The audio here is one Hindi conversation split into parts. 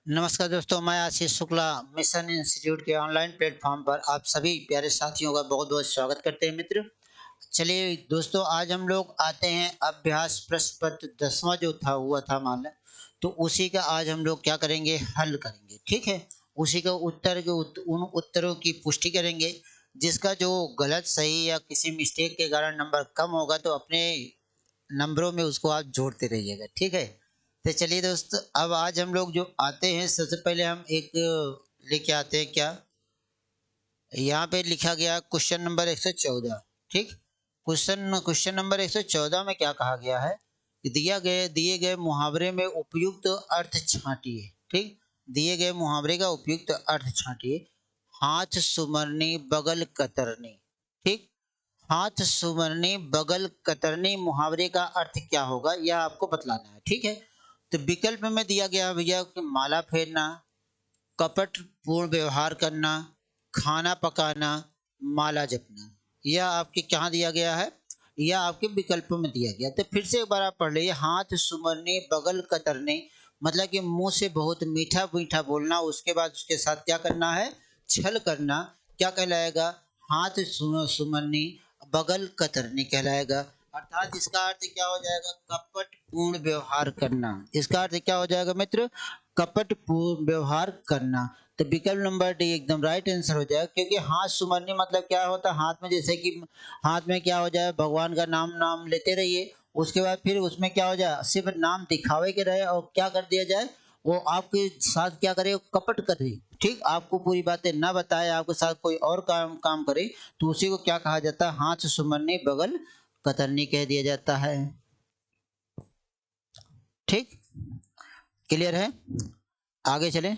नमस्कार दोस्तों, मैं आशीष शुक्ला मिशन इंस्टीट्यूट के ऑनलाइन प्लेटफॉर्म पर आप सभी प्यारे साथियों का बहुत-बहुत स्वागत करते हैं मित्र। चलिए दोस्तों, आज हम लोग आते हैं अभ्यास प्रश्न पत्र 10वां जो था हुआ था मान लें, तो उसी का आज हम लोग क्या करेंगे, हल करेंगे, ठीक है? उसी का उन उत्तरों की पुष्टि करेंगे, जिसका जो गलत, सही या किसी मिस्टेक के कारण नंबर कम होगा तो अपने नंबरों में उसको आप जोड़ते रहिएगा, ठीक है? तो चलिए दोस्त, अब आज हम लोग जो आते हैं सबसे पहले हम एक लेके आते हैं क्या, यहाँ पे लिखा गया क्वेश्चन नंबर 114, ठीक। क्वेश्चन नंबर 114 में क्या कहा गया है कि दिए गए मुहावरे में उपयुक्त अर्थ छांटिए, ठीक। दिए गए मुहावरे का उपयुक्त अर्थ छांटिए। हाथ सुमरनी बगल कतरनी, ठीक। हाथ सुमरनी बगल कतरनी मुहावरे का अर्थ क्या होगा यह आपको बतलाना है, ठीक है। तो विकल्प में दिया गया भैया कि माला फेरना, कपट पूर्ण व्यवहार करना, खाना पकाना, माला जपना। यह आपके कहाँ दिया गया है, यह आपके विकल्पों में दिया गया। तो फिर से एक बार आप पढ़ लीजिए। हाथ सुमरने बगल कतरने मतलब कि मुंह से बहुत मीठा मीठा बोलना, उसके बाद उसके साथ क्या करना है, छल करना, क्या कहलाएगा, हाथ सुमरनी बगल कतरनी कहलाएगा। अर्थात इसका अर्थ क्या हो जाएगा, कपट पूर्ण व्यवहार करना। इसका अर्थ क्या हो जाएगा मित्र, कपट पूर्ण व्यवहार करना। तो विकल्प नंबर डी एकदम राइट आंसर हो जाएगा, क्योंकि हाथ सुमरनी मतलब क्या होता है, हाथ में जैसे कि हाथ में क्या हो जाए, भगवान का नाम नाम लेते रहिए, उसके बाद फिर उसमें क्या हो जाए, सिर्फ नाम दिखावे के रहे और क्या कर दिया जाए, वो आपके साथ क्या करे, कपट करे, ठीक। आपको पूरी बातें ना बताए, आपके साथ कोई और काम काम करे, तो उसी को क्या कहा जाता है, हाथ सुमरनी बगल कतरनी कह दिया जाता है, ठीक। क्लियर है? आगे चलें।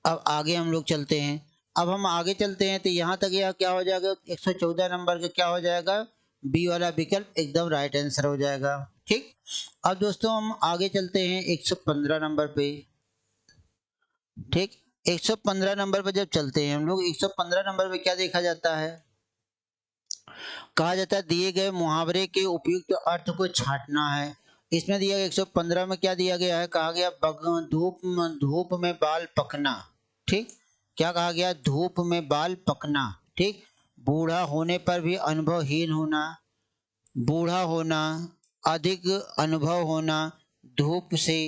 अब आगे हम लोग चलते हैं। अब हम आगे चलते हैं तो यहाँ तक यह क्या हो जाएगा, 114 नंबर का क्या हो जाएगा, बी वाला विकल्प एकदम राइट आंसर हो जाएगा, ठीक। अब दोस्तों हम आगे चलते हैं 115 नंबर पे, ठीक। 115 नंबर पर जब चलते हैं हम लोग, 115 नंबर पे क्या देखा जाता है, कहा जाता है दिए गए मुहावरे के उपयुक्त अर्थ को छांटना है। इसमें दिया गया 115 में क्या दिया गया है, कहा गया धूप में बाल पकना, ठीक। क्या कहा गया, धूप में बाल पकना, ठीक। बूढ़ा होने पर भी अनुभवहीन होना, बूढ़ा होना, अधिक अनुभव होना, धूप से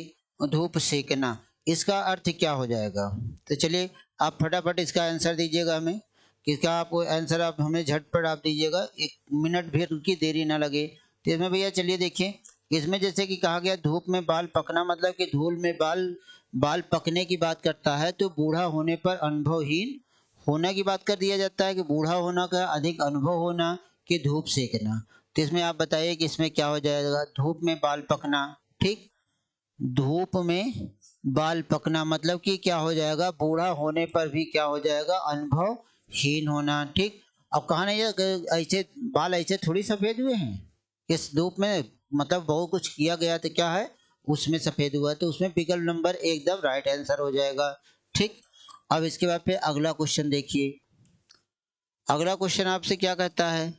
धूप सेकना। इसका अर्थ क्या हो जाएगा, तो चलिए आप फटाफट इसका आंसर दीजिएगा हमें। किसका आपको आंसर आप हमें झटपट आप दीजिएगा, 1 मिनट भी की देरी ना लगे। तो इसमें भैया चलिए देखिए, इसमें जैसे कि कहा गया धूप में बाल पकना मतलब कि धूल में बाल बाल पकने की बात करता है, तो बूढ़ा होने पर अनुभवहीन होना की बात कर दिया जाता है, कि बूढ़ा होना का अधिक अनुभव होना, कि धूप सेकना। तो इसमें आप बताइए कि इसमें क्या हो जाएगा, धूप में बाल पकना, ठीक। धूप में बाल पकना मतलब कि क्या हो जाएगा, बूढ़ा होने पर भी क्या हो जाएगा, अनुभवहीन होना, ठीक। अब कहा नहीं ऐसे बाल ऐसे थोड़ी सफेद हुए हैं, इस धूप में मतलब बहुत कुछ किया गया तो क्या है, उसमें सफेद हुआ, तो उसमें विकल्प नंबर एकदम राइट आंसर हो जाएगा, ठीक। अब इसके बाद फिर अगला क्वेश्चन देखिए। अगला क्वेश्चन आपसे क्या कहता है,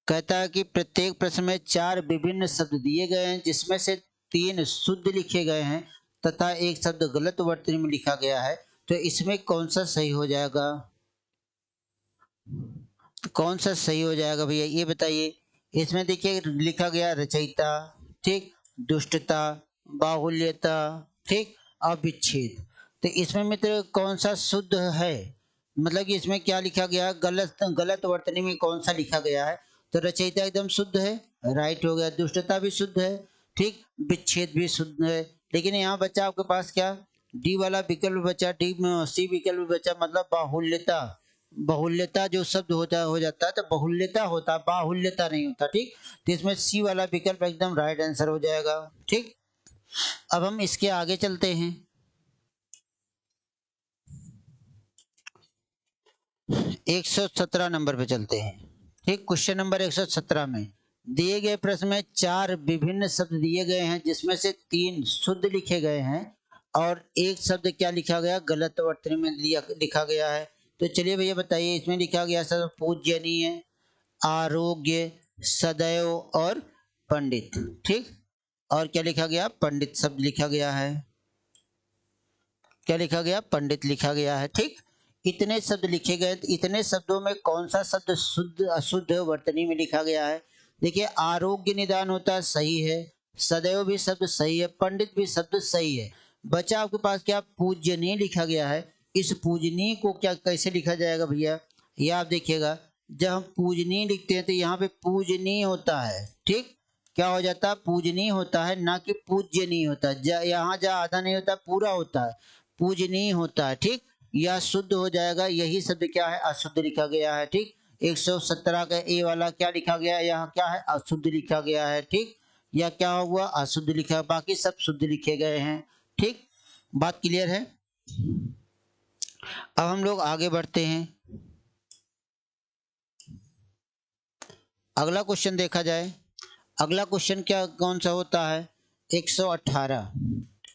कहता है कि प्रत्येक प्रश्न में 4 विभिन्न शब्द दिए गए हैं, जिसमें से 3 शुद्ध लिखे गए हैं तथा एक शब्द गलत वर्तनी में लिखा गया है। तो इसमें कौन सा सही हो जाएगा, कौन सा सही हो जाएगा भैया ये बताइए। इसमें देखिए लिखा गया रचयिता, ठीक, दुष्टता, बाहुल्यता, ठीक, अविच्छेद। तो इसमें मित्र कौन सा शुद्ध है, मतलब कि इसमें क्या लिखा गया, गलत गलत वर्तनी में कौन सा लिखा गया है। तो रचयिता एकदम शुद्ध है, राइट हो गया, दुष्टता भी शुद्ध है, ठीक, विच्छेद भी शुद्ध है। लेकिन यहाँ बच्चा आपके पास क्या, डी वाला विकल्प बचा, डी में सी विकल्प बचा, मतलब बाहुल्यता। बहुल्यता जो शब्द हो जाता है तो बहुल्यता होता है, बाहुल्यता नहीं होता, ठीक। तो इसमें सी वाला विकल्प एकदम राइट आंसर हो जाएगा, ठीक। अब हम इसके आगे चलते हैं। 117 नंबर पे चलते हैं, ठीक। क्वेश्चन नंबर 117 में दिए गए प्रश्न में 4 विभिन्न शब्द दिए गए हैं, जिसमें से 3 शुद्ध लिखे गए हैं और एक शब्द क्या लिखा गया, गलत वर्तनी में लिखा गया है। तो चलिए भैया बताइए, इसमें लिखा गया शब्द पूजनीय, आरोग्य, सदैव और पंडित, ठीक। और क्या लिखा गया, पंडित शब्द लिखा गया है। क्या लिखा गया, पंडित लिखा गया है। ठीक, इतने शब्द लिखे गए। तो इतने शब्दों में कौन सा शब्द शुद्ध अशुद्ध वर्तनी में लिखा गया है? देखिए, आरोग्य निदान होता है, सही है। सदैव भी शब्द सही है, पंडित भी शब्द सही है। बचा आपके पास क्या, पूजनीय लिखा गया है। इस पूजनीय को क्या कैसे लिखा जाएगा भैया, ये आप देखिएगा। जब हम पूजनीय लिखते हैं तो यहाँ पे पूजनीय होता है। ठीक, क्या हो जाता है, पूजनीय होता है, ना कि पूज्यनीय होता है। यहाँ जहाँ आधा नहीं होता, पूरा होता है, पूजनीय होता है। ठीक, यह शुद्ध हो जाएगा। यही शब्द क्या है, अशुद्ध लिखा गया है। ठीक, 117 का ए वाला क्या लिखा गया है, यहाँ क्या है, अशुद्ध लिखा गया है। ठीक, यह क्या हुआ, अशुद्ध लिखा, बाकी सब शुद्ध लिखे गए हैं। ठीक, बात क्लियर है। अब हम लोग आगे बढ़ते हैं। अगला क्वेश्चन देखा जाए। अगला क्वेश्चन क्या कौन सा होता है, 118।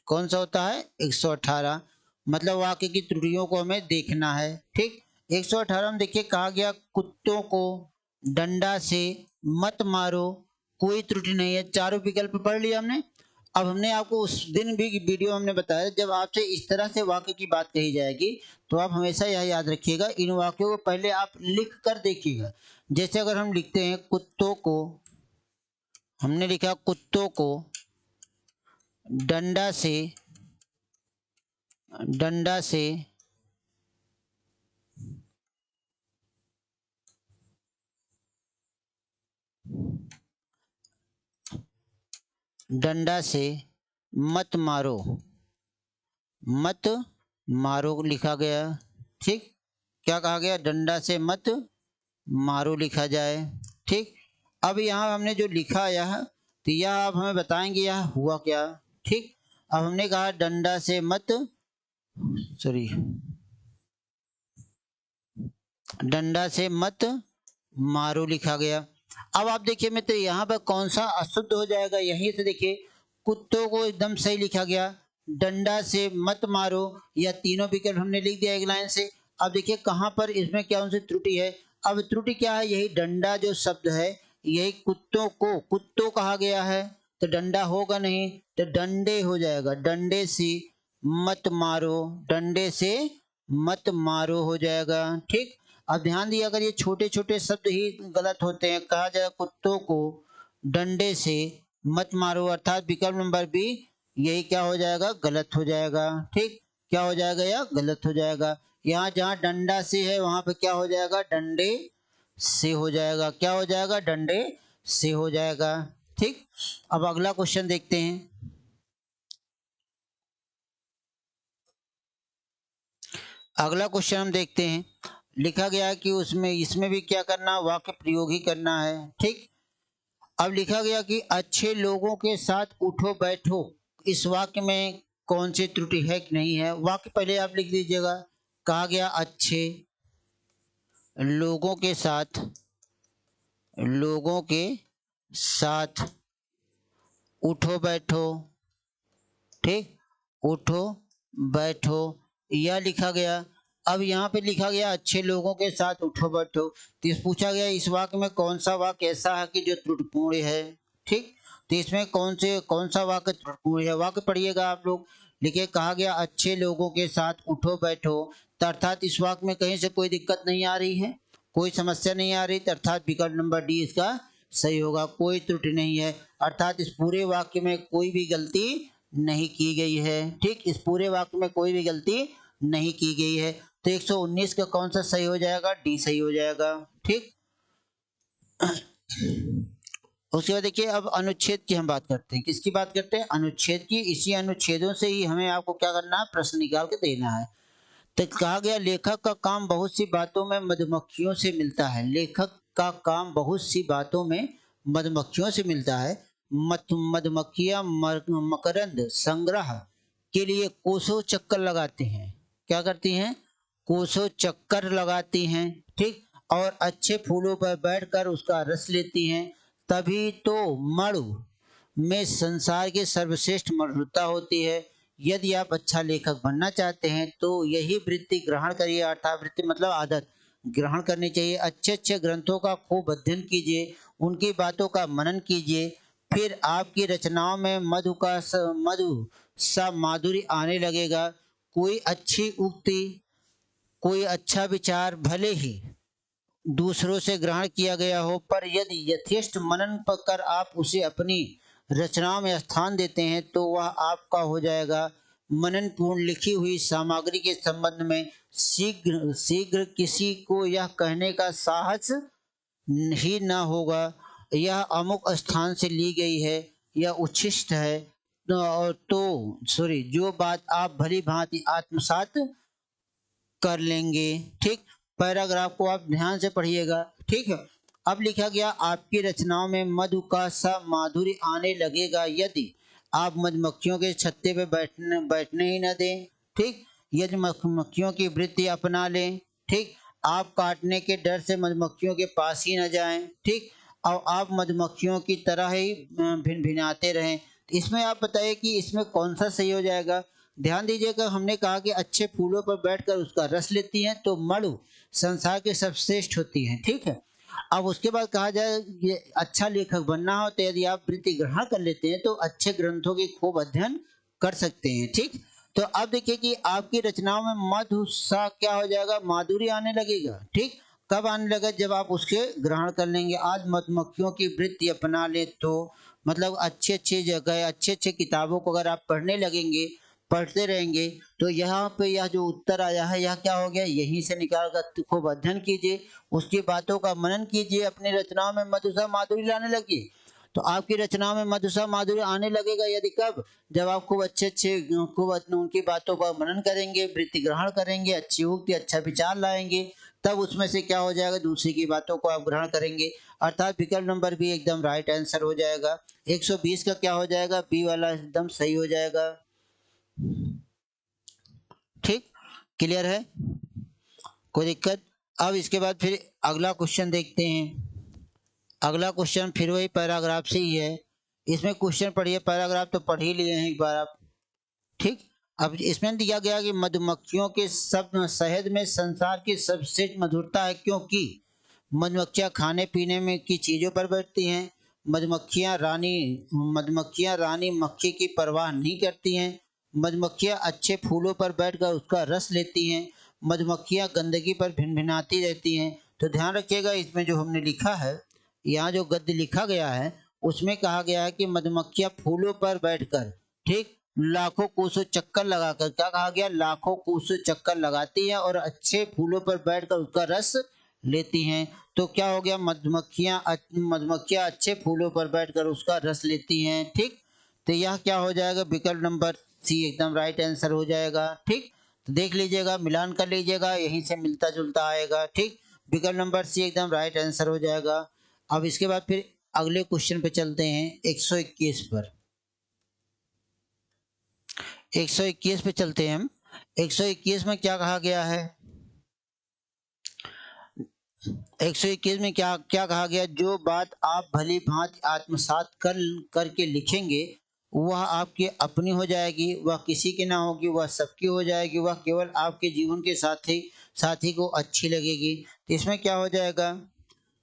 कौन सा होता है, 118। मतलब वाक्य की त्रुटियों को हमें देखना है। ठीक, 118 में देखिए कहा गया, कुत्तों को डंडा से मत मारो, कोई त्रुटि नहीं है। चारों विकल्प पढ़ लिया हमने। अब हमने आपको उस दिन भी वीडियो हमने बताया, जब आपसे इस तरह से वाक्य की बात कही जाएगी तो आप हमेशा यह याद रखिएगा, इन वाक्यों को पहले आप लिख कर देखिएगा। जैसे अगर हम लिखते हैं कुत्तों को, हमने लिखा कुत्तों को डंडा से, डंडा से डंडा से मत मारो, मत मारो लिखा गया। ठीक, क्या कहा गया, डंडा से मत मारो लिखा जाए। ठीक, अब यहाँ हमने जो लिखा यह, तो यह आप हमें बताएंगे यह हुआ क्या। ठीक, अब हमने कहा डंडा से मत, सॉरी, डंडा से मत मारो लिखा गया। अब आप देखिए मित्र, यहाँ पर कौन सा अशुद्ध हो जाएगा, यहीं से देखिए, कुत्तों को एकदम सही लिखा गया, डंडा से मत मारो, यह तीनों विकल्प हमने लिख दिया एक लाइन से। अब देखिए कहाँ पर इसमें क्या उनसे त्रुटि है। अब त्रुटि क्या है, यही डंडा जो शब्द है, यही कुत्तों को कुत्तों कहा गया है, तो डंडा होगा नहीं, तो डंडे हो जाएगा। डंडे से मत मारो, डंडे से मत मारो हो जाएगा। ठीक, अब ध्यान दिया, अगर ये छोटे छोटे शब्द ही गलत होते हैं, कहा जाए कुत्तों को डंडे से मत मारो, अर्थात विकल्प नंबर बी यही क्या हो जाएगा, गलत हो जाएगा। ठीक, क्या हो जाएगा, या गलत हो जाएगा। यहाँ जहाँ डंडा से है वहां पे क्या हो जाएगा, डंडे से हो जाएगा। क्या हो जाएगा, डंडे से हो जाएगा। ठीक, अब अगला क्वेश्चन देखते हैं। अगला क्वेश्चन हम देखते हैं, लिखा गया है कि उसमें इसमें भी क्या करना, वाक्य प्रयोग ही करना है। ठीक, अब लिखा गया कि अच्छे लोगों के साथ उठो बैठो, इस वाक्य में कौन सी त्रुटि है कि नहीं है, वाक्य पहले आप लिख दीजिएगा। कहा गया अच्छे लोगों के साथ, लोगों के साथ उठो बैठो। ठीक, उठो बैठो, यह लिखा गया। अब यहाँ पे लिखा गया अच्छे लोगों के साथ उठो बैठो, तो इस पूछा गया इस वाक्य में कौन सा वाक्य ऐसा है कि जो त्रुटिपूर्ण है। ठीक, तो इसमें कौन सा वाक्य त्रुटिपूर्ण है, वाक्य पढ़िएगा आप लोग। लिखे, कहा गया अच्छे लोगों के साथ उठो बैठो, तो अर्थात इस वाक्य में कहीं से कोई दिक्कत नहीं आ रही है, कोई समस्या नहीं आ रही, तो अर्थात विकल्प नंबर डी इसका सही होगा, कोई त्रुटि नहीं है। अर्थात इस पूरे वाक्य में कोई भी गलती नहीं की गई है। ठीक, इस पूरे वाक्य में कोई भी गलती नहीं की गई है, तो 119 का कौन सा सही हो जाएगा, डी सही हो जाएगा। ठीक, उसके बाद देखिए, अब अनुच्छेद की हम बात करते हैं, किसकी बात करते हैं, अनुच्छेद की। इसी अनुच्छेदों से ही हमें आपको क्या करना है, प्रश्न निकाल के देना है। तो कहा गया लेखक का काम बहुत सी बातों में मधुमक्खियों से मिलता है, लेखक का काम बहुत सी बातों में मधुमक्खियों से मिलता है। मधुमक्खियां मकरंद संग्रह के लिए कोसों चक्कर लगाते हैं। क्या करती हैं, कोसों चक्कर लगाती हैं। ठीक, और अच्छे फूलों पर बैठकर उसका रस लेती हैं, तभी तो मणु में संसार की सर्वश्रेष्ठ मधुरता होती है। यदि आप अच्छा लेखक बनना चाहते हैं तो यही वृत्ति ग्रहण करिए, अर्थात वृत्ति मतलब आदत ग्रहण करनी चाहिए। अच्छे अच्छे ग्रंथों का खूब अध्ययन कीजिए, उनकी बातों का मनन कीजिए, फिर आपकी रचनाओं में मधु सा माधुर्य आने लगेगा। कोई अच्छी उक्ति, कोई अच्छा विचार भले ही दूसरों से ग्रहण किया गया हो, पर यदि यथेष्ट मनन कर आप उसे अपनी रचनाओं में स्थान देते हैं तो वह आपका हो जाएगा। मनन पूर्ण लिखी हुई सामग्री के संबंध में शीघ्र शीघ्र किसी को यह कहने का साहस ही न होगा, यह अमुक स्थान से ली गई है, यह उच्छिष्ट है। जो बात आप भली भांति आत्मसात कर लेंगे। ठीक, पैराग्राफ को आप ध्यान से पढ़िएगा। ठीक है, अब लिखा गया आपकी रचनाओं में मधु का सा माधुर्य आने लगेगा यदि आप मधुमक्खियों के छत्ते पे बैठने ही न दें। ठीक, यदि मधुमक्खियों की वृत्ति अपना लें। ठीक, आप काटने के डर से मधुमक्खियों के पास ही न जाएं। ठीक, और आप मधुमक्खियों की तरह ही भिन भिनाते रहें। इसमें आप बताइए कि इसमें कौन सा सही हो जाएगा। ध्यान दीजिएगा, हमने कहा कि अच्छे फूलों पर बैठकर उसका रस लेती हैं तो मधु संसार के सर्वश्रेष्ठ होती हैं। ठीक है, अब उसके बाद कहा जाए ये अच्छा लेखक बनना हो तो यदि आप वृत्ति ग्रहण कर लेते हैं तो अच्छे ग्रंथों की खूब अध्ययन कर सकते हैं। ठीक, तो अब देखिए कि आपकी रचनाओं में मधु सा क्या हो जाएगा, माधुर्य आने लगेगा। ठीक, कब आने लगा, जब आप उसके ग्रहण कर लेंगे। आज मधुमक्खियों की वृत्ति अपना ले तो मतलब अच्छे अच्छे जगह अच्छे अच्छे किताबों को अगर आप पढ़ने लगेंगे, पढ़ते रहेंगे, तो यहाँ पे यह जो उत्तर आया है यह क्या हो गया, यहीं से निकाल कर खूब अध्ययन कीजिए, उसकी बातों का मनन कीजिए, अपनी रचनाओं में मधुसा माधुर्य लाने लगिए। तो आपकी रचनाओं में मधुसा माधुर्य आने लगेगा यदि कब, जब आप खूब अच्छे अच्छे खूब उनकी बातों का मनन करेंगे, वृत्ति ग्रहण करेंगे, अच्छी उक्ति अच्छा विचार लाएंगे, तब उसमें से क्या हो जाएगा, दूसरी की बातों को आप ग्रहण करेंगे। अर्थात विकल्प नंबर बी एकदम राइट आंसर हो जाएगा। 120 का क्या हो जाएगा, बी वाला एकदम सही हो जाएगा। ठीक, क्लियर है, कोई दिक्कत। अब इसके बाद फिर अगला क्वेश्चन देखते हैं। अगला क्वेश्चन फिर वही पैराग्राफ से ही है। इसमें क्वेश्चन पढ़िए, पैराग्राफ तो पढ़ ही लिए हैं एक बार आप। ठीक, अब इसमें दिया गया कि मधुमक्खियों के सब शहद में संसार की सबसे मधुरता है क्योंकि मधुमक्खियां खाने पीने में की चीजों पर बैठती हैं। मधुमक्खियां रानी मक्खी की परवाह नहीं करती हैं। मधुमक्खियां अच्छे फूलों पर बैठकर उसका रस लेती हैं। मधुमक्खियां गंदगी पर भिनभिनाती रहती हैं। तो ध्यान रखिएगा, इसमें जो हमने लिखा है, यहाँ जो गद्य लिखा गया है उसमें कहा गया है कि मधुमक्खियां फूलों पर बैठकर, ठीक, लाखों कोसों चक्कर लगाकर, क्या कहा गया, लाखों कोसों चक्कर लगाती हैं और अच्छे फूलों पर बैठकर उसका रस लेती हैं। तो क्या हो गया, मधुमक्खियां अच्छे फूलों पर बैठकर उसका रस लेती हैं। ठीक, तो यह क्या हो जाएगा, विकल्प नंबर सी एकदम राइट आंसर हो जाएगा। ठीक, तो देख लीजिएगा, मिलान कर लीजिएगा, यहीं से मिलता जुलता आएगा। ठीक, विकल्प नंबर सी एकदम राइट आंसर हो जाएगा। अब इसके बाद फिर अगले क्वेश्चन पे चलते हैं, 121 पर। 121 पे चलते हैं हम। 121 में क्या कहा गया है, 121 में क्या क्या कहा गया, जो बात आप भली भांति आत्मसात करके लिखेंगे वह आपकी अपनी हो जाएगी, वह किसी की ना होगी, वह सबकी हो जाएगी, वह केवल आपके जीवन के साथी को अच्छी लगेगी। तो इसमें क्या हो जाएगा,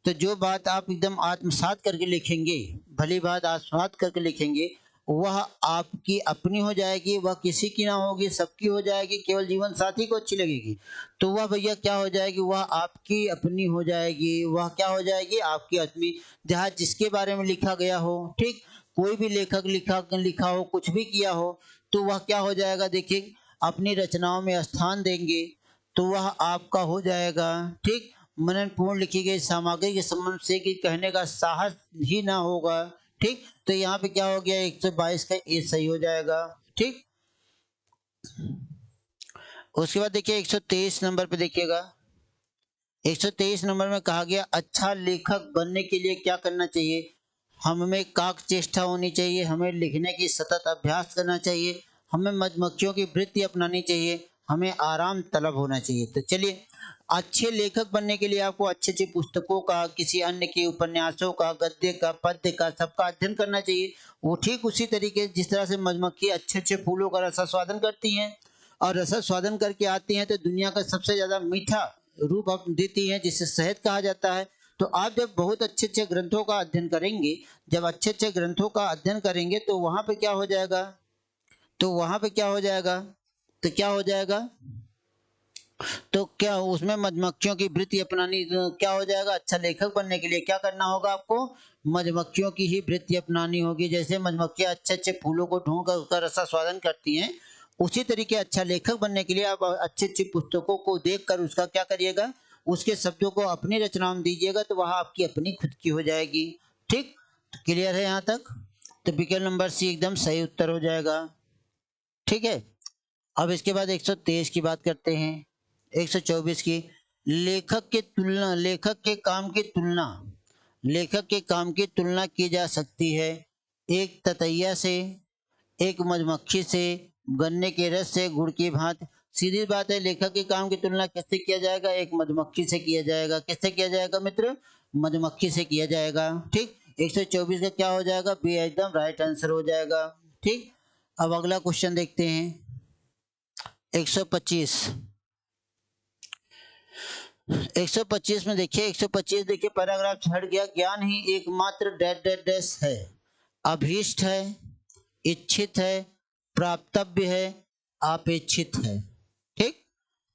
तो जो बात आप एकदम आत्मसात करके लिखेंगे, भली बात आत्मसात करके लिखेंगे, वह आपकी अपनी हो जाएगी, वह किसी की ना होगी, सबकी हो जाएगी, केवल जीवन साथी को अच्छी लगेगी। तो वह भैया क्या हो जाएगी, वह आपकी अपनी हो जाएगी। वह क्या हो जाएगी, आपकी अपनी, जहाँ जिसके बारे में लिखा गया हो। ठीक, कोई भी लेखक लिखा हो, कुछ भी किया हो, तो वह क्या हो जाएगा, देखिए अपनी रचनाओं में स्थान देंगे तो वह आपका हो जाएगा। ठीक, मनन पूर्ण लिखी गई सामग्री के संबंध से कि कहने का साहस ही ना होगा। ठीक, तो यहाँ पे क्या हो गया, 122 का ए सही हो जाएगा। ठीक, उसके बाद देखिए 123 नंबर पे देखिएगा। 123 नंबर में कहा गया अच्छा लेखक बनने के लिए क्या करना चाहिए। हमें काक चेष्टा होनी चाहिए, हमें लिखने की सतत अभ्यास करना चाहिए, हमें मधुमक्खियों की वृत्ति अपनानी चाहिए, हमें आराम तलब होना चाहिए। तो चलिए, अच्छे लेखक बनने के लिए आपको अच्छी अच्छी पुस्तकों का, किसी अन्य के उपन्यासों का, गद्य का, पद्य का, सबका अध्ययन करना चाहिए। वो ठीक उसी तरीके जिस तरह से मधुमक्खी अच्छे अच्छे फूलों का रसास्वादन करती हैं और रसास्वादन करके आती हैं तो दुनिया का सबसे ज्यादा मीठा रूप देती हैं जिसे शहद कहा जाता है। तो आप जब बहुत अच्छे अच्छे ग्रंथों का अध्ययन करेंगे, जब अच्छे अच्छे ग्रंथों का अध्ययन करेंगे तो वहां पे क्या हो जाएगा, तो वहां पे क्या हो जाएगा, तो क्या हो जाएगा, तो क्या उसमें मधुमक्खियों की वृत्ति अपनानी, क्या हो जाएगा, अच्छा लेखक बनने के लिए क्या करना होगा आपको, मधुमक्खियों की ही वृत्ति अपनानी होगी। जैसे मधुमक्खियां अच्छे अच्छे फूलों को ढूंढ कर उसका रसा स्वादन करती हैं, उसी तरीके अच्छा लेखक बनने के लिए आप अच्छी अच्छी पुस्तकों को देखकर उसका क्या करिएगा, उसके शब्दों को अपनी रचनाओं में दीजिएगा, तो वह आपकी अपनी खुद की हो जाएगी। ठीक, तो क्लियर है यहाँ तक? तो विकल्प नंबर सी एकदम सही उत्तर हो जाएगा। ठीक है, अब इसके बाद 123 की बात करते हैं, 124 की। लेखक के तुलना, लेखक के काम की तुलना, लेखक के काम की तुलना की जा सकती है एक ततैया से, एक मधुमक्खी से, गन्ने के रस से, गुड़ की भांति। सीधी बात है, लेखक के काम की तुलना किससे किया जाएगा, एक मधुमक्खी से किया जाएगा। किससे किया जाएगा मित्र, मधुमक्खी से किया जाएगा। ठीक, 124 का क्या हो जाएगा, बी एकदम राइट आंसर हो जाएगा। ठीक, अब अगला क्वेश्चन देखते हैं, 125। 125 में देखिए, 125 देखिए, पैराग्राफ हट गया। ज्ञान ही एकमात्र डैश डैश डैश है, अभीष्ट है, इच्छित है, प्राप्तव्य है, अपेक्षित है। ठीक,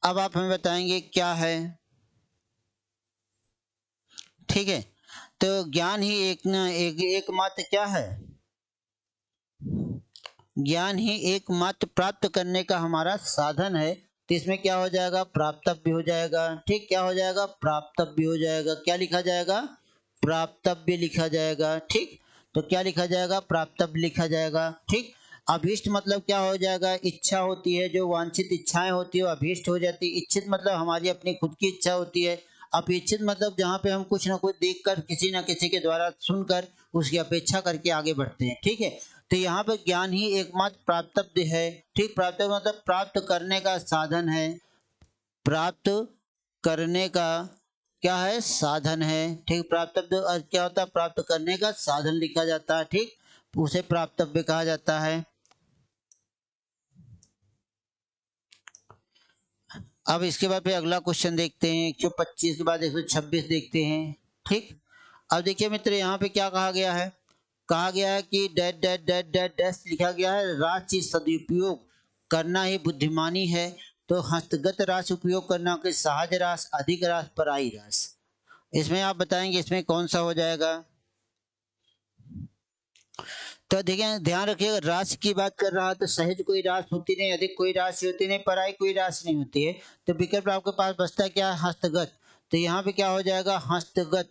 अब आप हमें बताएंगे क्या है। ठीक है, तो ज्ञान ही एकमात्र क्या है, ज्ञान ही एकमात्र प्राप्त करने का हमारा साधन है, तो इसमें क्या हो जाएगा, प्राप्तव्य हो जाएगा। ठीक, क्या हो जाएगा, प्राप्तव्य हो जाएगा। क्या लिखा जाएगा, प्राप्तव्य लिखा जाएगा। ठीक, तो क्या लिखा जाएगा, प्राप्तव्य लिखा जाएगा। ठीक, अभीष्ट मतलब क्या हो जाएगा, इच्छा होती है, जो वांछित इच्छाएं होती है वो अभीष्ट हो जाती है। इच्छित मतलब हमारी अपनी खुद की इच्छा होती है। अपेक्षित मतलब जहाँ पे हम कुछ ना कुछ देखकर, किसी ना किसी के द्वारा सुनकर उसकी अपेक्षा करके आगे बढ़ते हैं। ठीक है, तो यहाँ पर ज्ञान ही एकमात्र प्राप्तव्य है। ठीक, प्राप्तव्य मतलब प्राप्त करने का साधन है, प्राप्त करने का क्या है, साधन है। ठीक, प्राप्तव्य क्या होता है, प्राप्त करने का साधन लिखा जाता है। ठीक, उसे प्राप्तव्य कहा जाता है। अब इसके बाद फिर अगला क्वेश्चन देखते हैं, 125 के बाद 126 देखते हैं। ठीक, अब देखिए मित्र, यहाँ पे क्या कहा गया है, कहा गया है कि that that that that dash लिखा गया है, राशि सदुपयोग करना ही बुद्धिमानी है। तो हस्तगत राशि उपयोग करना कि सहज रास, अधिक रास, पराई रास। इसमें आप बताएंगे इसमें कौन सा हो जाएगा। तो देखिए ध्यान रखिएगा, राशि की बात कर रहा है तो सहज कोई राशि होती नहीं, अधिक कोई राशि होती नहीं, पराई कोई राशि नहीं होती है। तो विकल्प आपके पास बचता है क्या, हस्तगत। तो यहाँ पे क्या हो जाएगा, हस्तगत।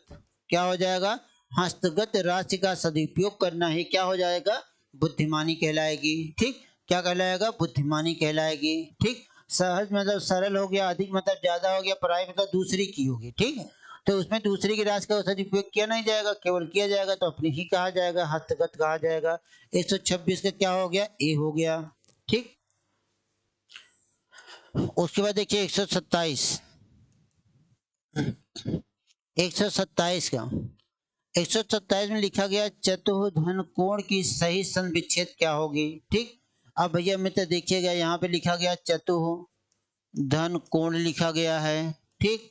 क्या हो जाएगा, हस्तगत राशि का सदुपयोग करना ही क्या हो जाएगा, बुद्धिमानी कहलाएगी। ठीक, क्या कहलाएगा, बुद्धिमानी कहलाएगी। ठीक, सहज मतलब सरल हो गया, अधिक मतलब ज्यादा हो गया, पराई मतलब दूसरी की होगी। ठीक है, तो उसमें दूसरी की राशि का सदुपयोग किया नहीं जाएगा, केवल किया जाएगा तो अपनी ही कहा जाएगा, हस्तगत कहा जाएगा। 126 का क्या हो गया, ए हो गया। ठीक, उसके बाद देखिए 127, 127 का, 127 में लिखा गया चतुर्धन कोण की सही संविच्छेद क्या होगी। ठीक, अब भैया मित्र देखिएगा, यहाँ पे लिखा गया चतुर्धन कोण लिखा गया है। ठीक,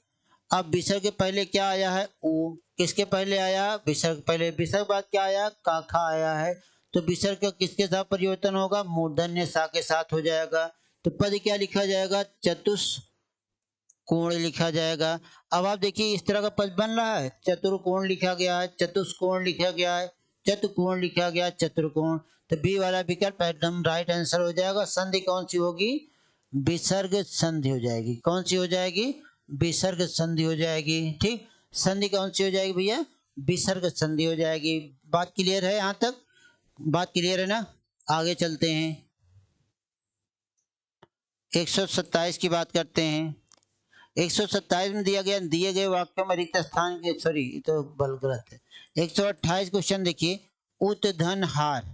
अब विसर्ग के पहले क्या आया है, ओ। किसके पहले आया, विसर्ग पहले, विसर्ग बाद क्या आया, काखा आया है। तो विसर्ग का किसके साथ परिवर्तन होगा, मूर्धन्य सा के साथ हो जाएगा। तो पद क्या लिखा जाएगा, चतुष्कोण लिखा जाएगा। अब आप देखिए इस तरह का पद बन रहा है, चतुर्कोण लिखा गया है, चतुष्कोण लिखा गया है, चतुर्कोण लिखा गया, चतुर्कोण। तो बी वाला विकल्प एकदम राइट आंसर हो जाएगा। संधि कौन सी होगी, विसर्ग संधि हो जाएगी। कौन सी हो जाएगी, विसर्ग संधि हो जाएगी। ठीक, संधि कौन सी हो जाएगी भैया, विसर्ग संधि हो जाएगी। बात क्लियर है यहाँ तक, बात क्लियर है ना। आगे चलते हैं, 127 की बात करते हैं। 127 में दिया गया, दिए गए वाक्यों में रिक्त स्थान के, सॉरी तो बल गलत है। 128 क्वेश्चन देखिए, उतधन हार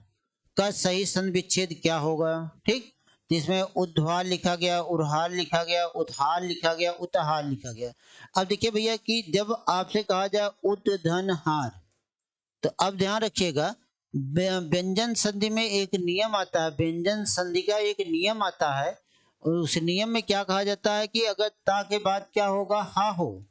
का सही संविच्छेद क्या होगा। ठीक, जिसमें उद्धार लिखा गया, उर्हार लिखा गया, उद्हार लिखा गया, उतहार लिखा गया। अब देखिए भैया कि जब आपसे कहा जाए उद्धन हार, तो अब ध्यान रखिएगा, व्यंजन संधि में एक नियम आता है, व्यंजन संधि का एक नियम आता है। और उस नियम में क्या कहा जाता है कि अगर ता के बाद क्या होगा, हा हो,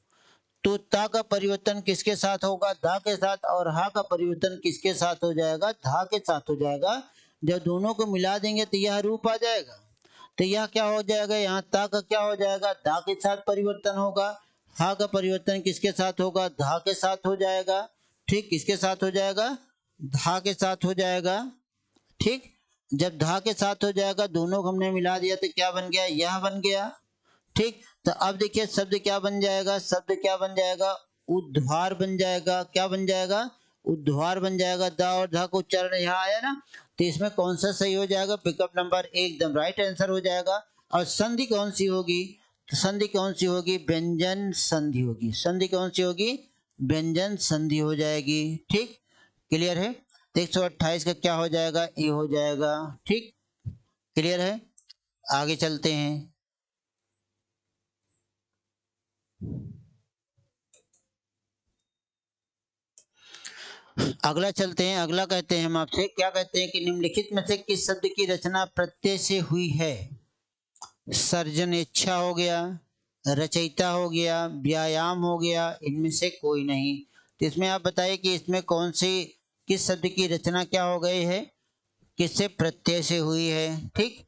तो ता का परिवर्तन किसके साथ होगा? धा के साथ। और हा का परिवर्तन किसके साथ हो जाएगा? धा के साथ हो जाएगा। जब दोनों को मिला देंगे तो यह रूप आ जाएगा। तो यह क्या हो जाएगा? यहाँ ता का क्या हो जाएगा? धा के साथ परिवर्तन होगा। हा का परिवर्तन किसके साथ होगा? धा के साथ हो जाएगा। ठीक, किसके साथ हो जाएगा? धा के साथ हो जाएगा। ठीक, जब धा के साथ हो जाएगा, दोनों को हमने मिला दिया तो क्या बन गया? यह बन गया। ठीक, तो अब देखिए शब्द क्या बन जाएगा? शब्द क्या बन जाएगा? उद्वार बन जाएगा। क्या बन जाएगा? उद्वार बन जाएगा। द और धा को उच्चारण यहाँ आया ना, तो इसमें कौन सा सही हो जाएगा? विकल्प नंबर एकदम राइट आंसर हो जाएगा। और संधि कौन सी होगी? तो संधि कौन सी होगी? व्यंजन संधि होगी। संधि कौन सी होगी? व्यंजन संधि हो जाएगी। ठीक, क्लियर है? 128 का क्या हो जाएगा? ये हो जाएगा। ठीक, क्लियर है? आगे चलते हैं। अगला चलते हैं। अगला कहते हैं हम आपसे, क्या कहते हैं कि निम्नलिखित में से किस शब्द की रचना प्रत्यय से हुई है? सर्जन इच्छा हो गया, रचयिता हो गया, व्यायाम हो गया, इनमें से कोई नहीं। तो इसमें आप बताइए कि इसमें कौन सी, किस शब्द की रचना क्या हो गई है? किससे? प्रत्यय से हुई है। ठीक,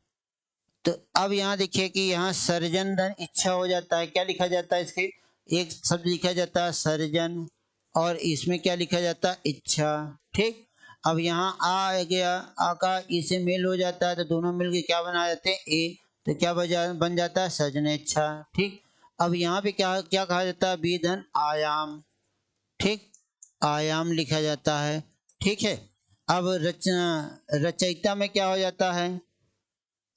तो अब यहाँ देखिए कि यहाँ सर्जन धन इच्छा हो जाता है। क्या लिखा जाता है? इसके एक शब्द लिखा जाता है सर्जन, और इसमें क्या लिखा जाता है? इच्छा। ठीक, अब यहाँ आ गया, आ का ई से मेल हो जाता है, तो दोनों मिल के क्या बना जाते हैं? ए। तो क्या बन जाता है? सर्जन इच्छा। ठीक, अब यहाँ पे क्या क्या कहा जाता है? विधन आयाम। ठीक, आयाम लिखा जाता है। ठीक है, अब रचना रचयिता में क्या हो जाता है?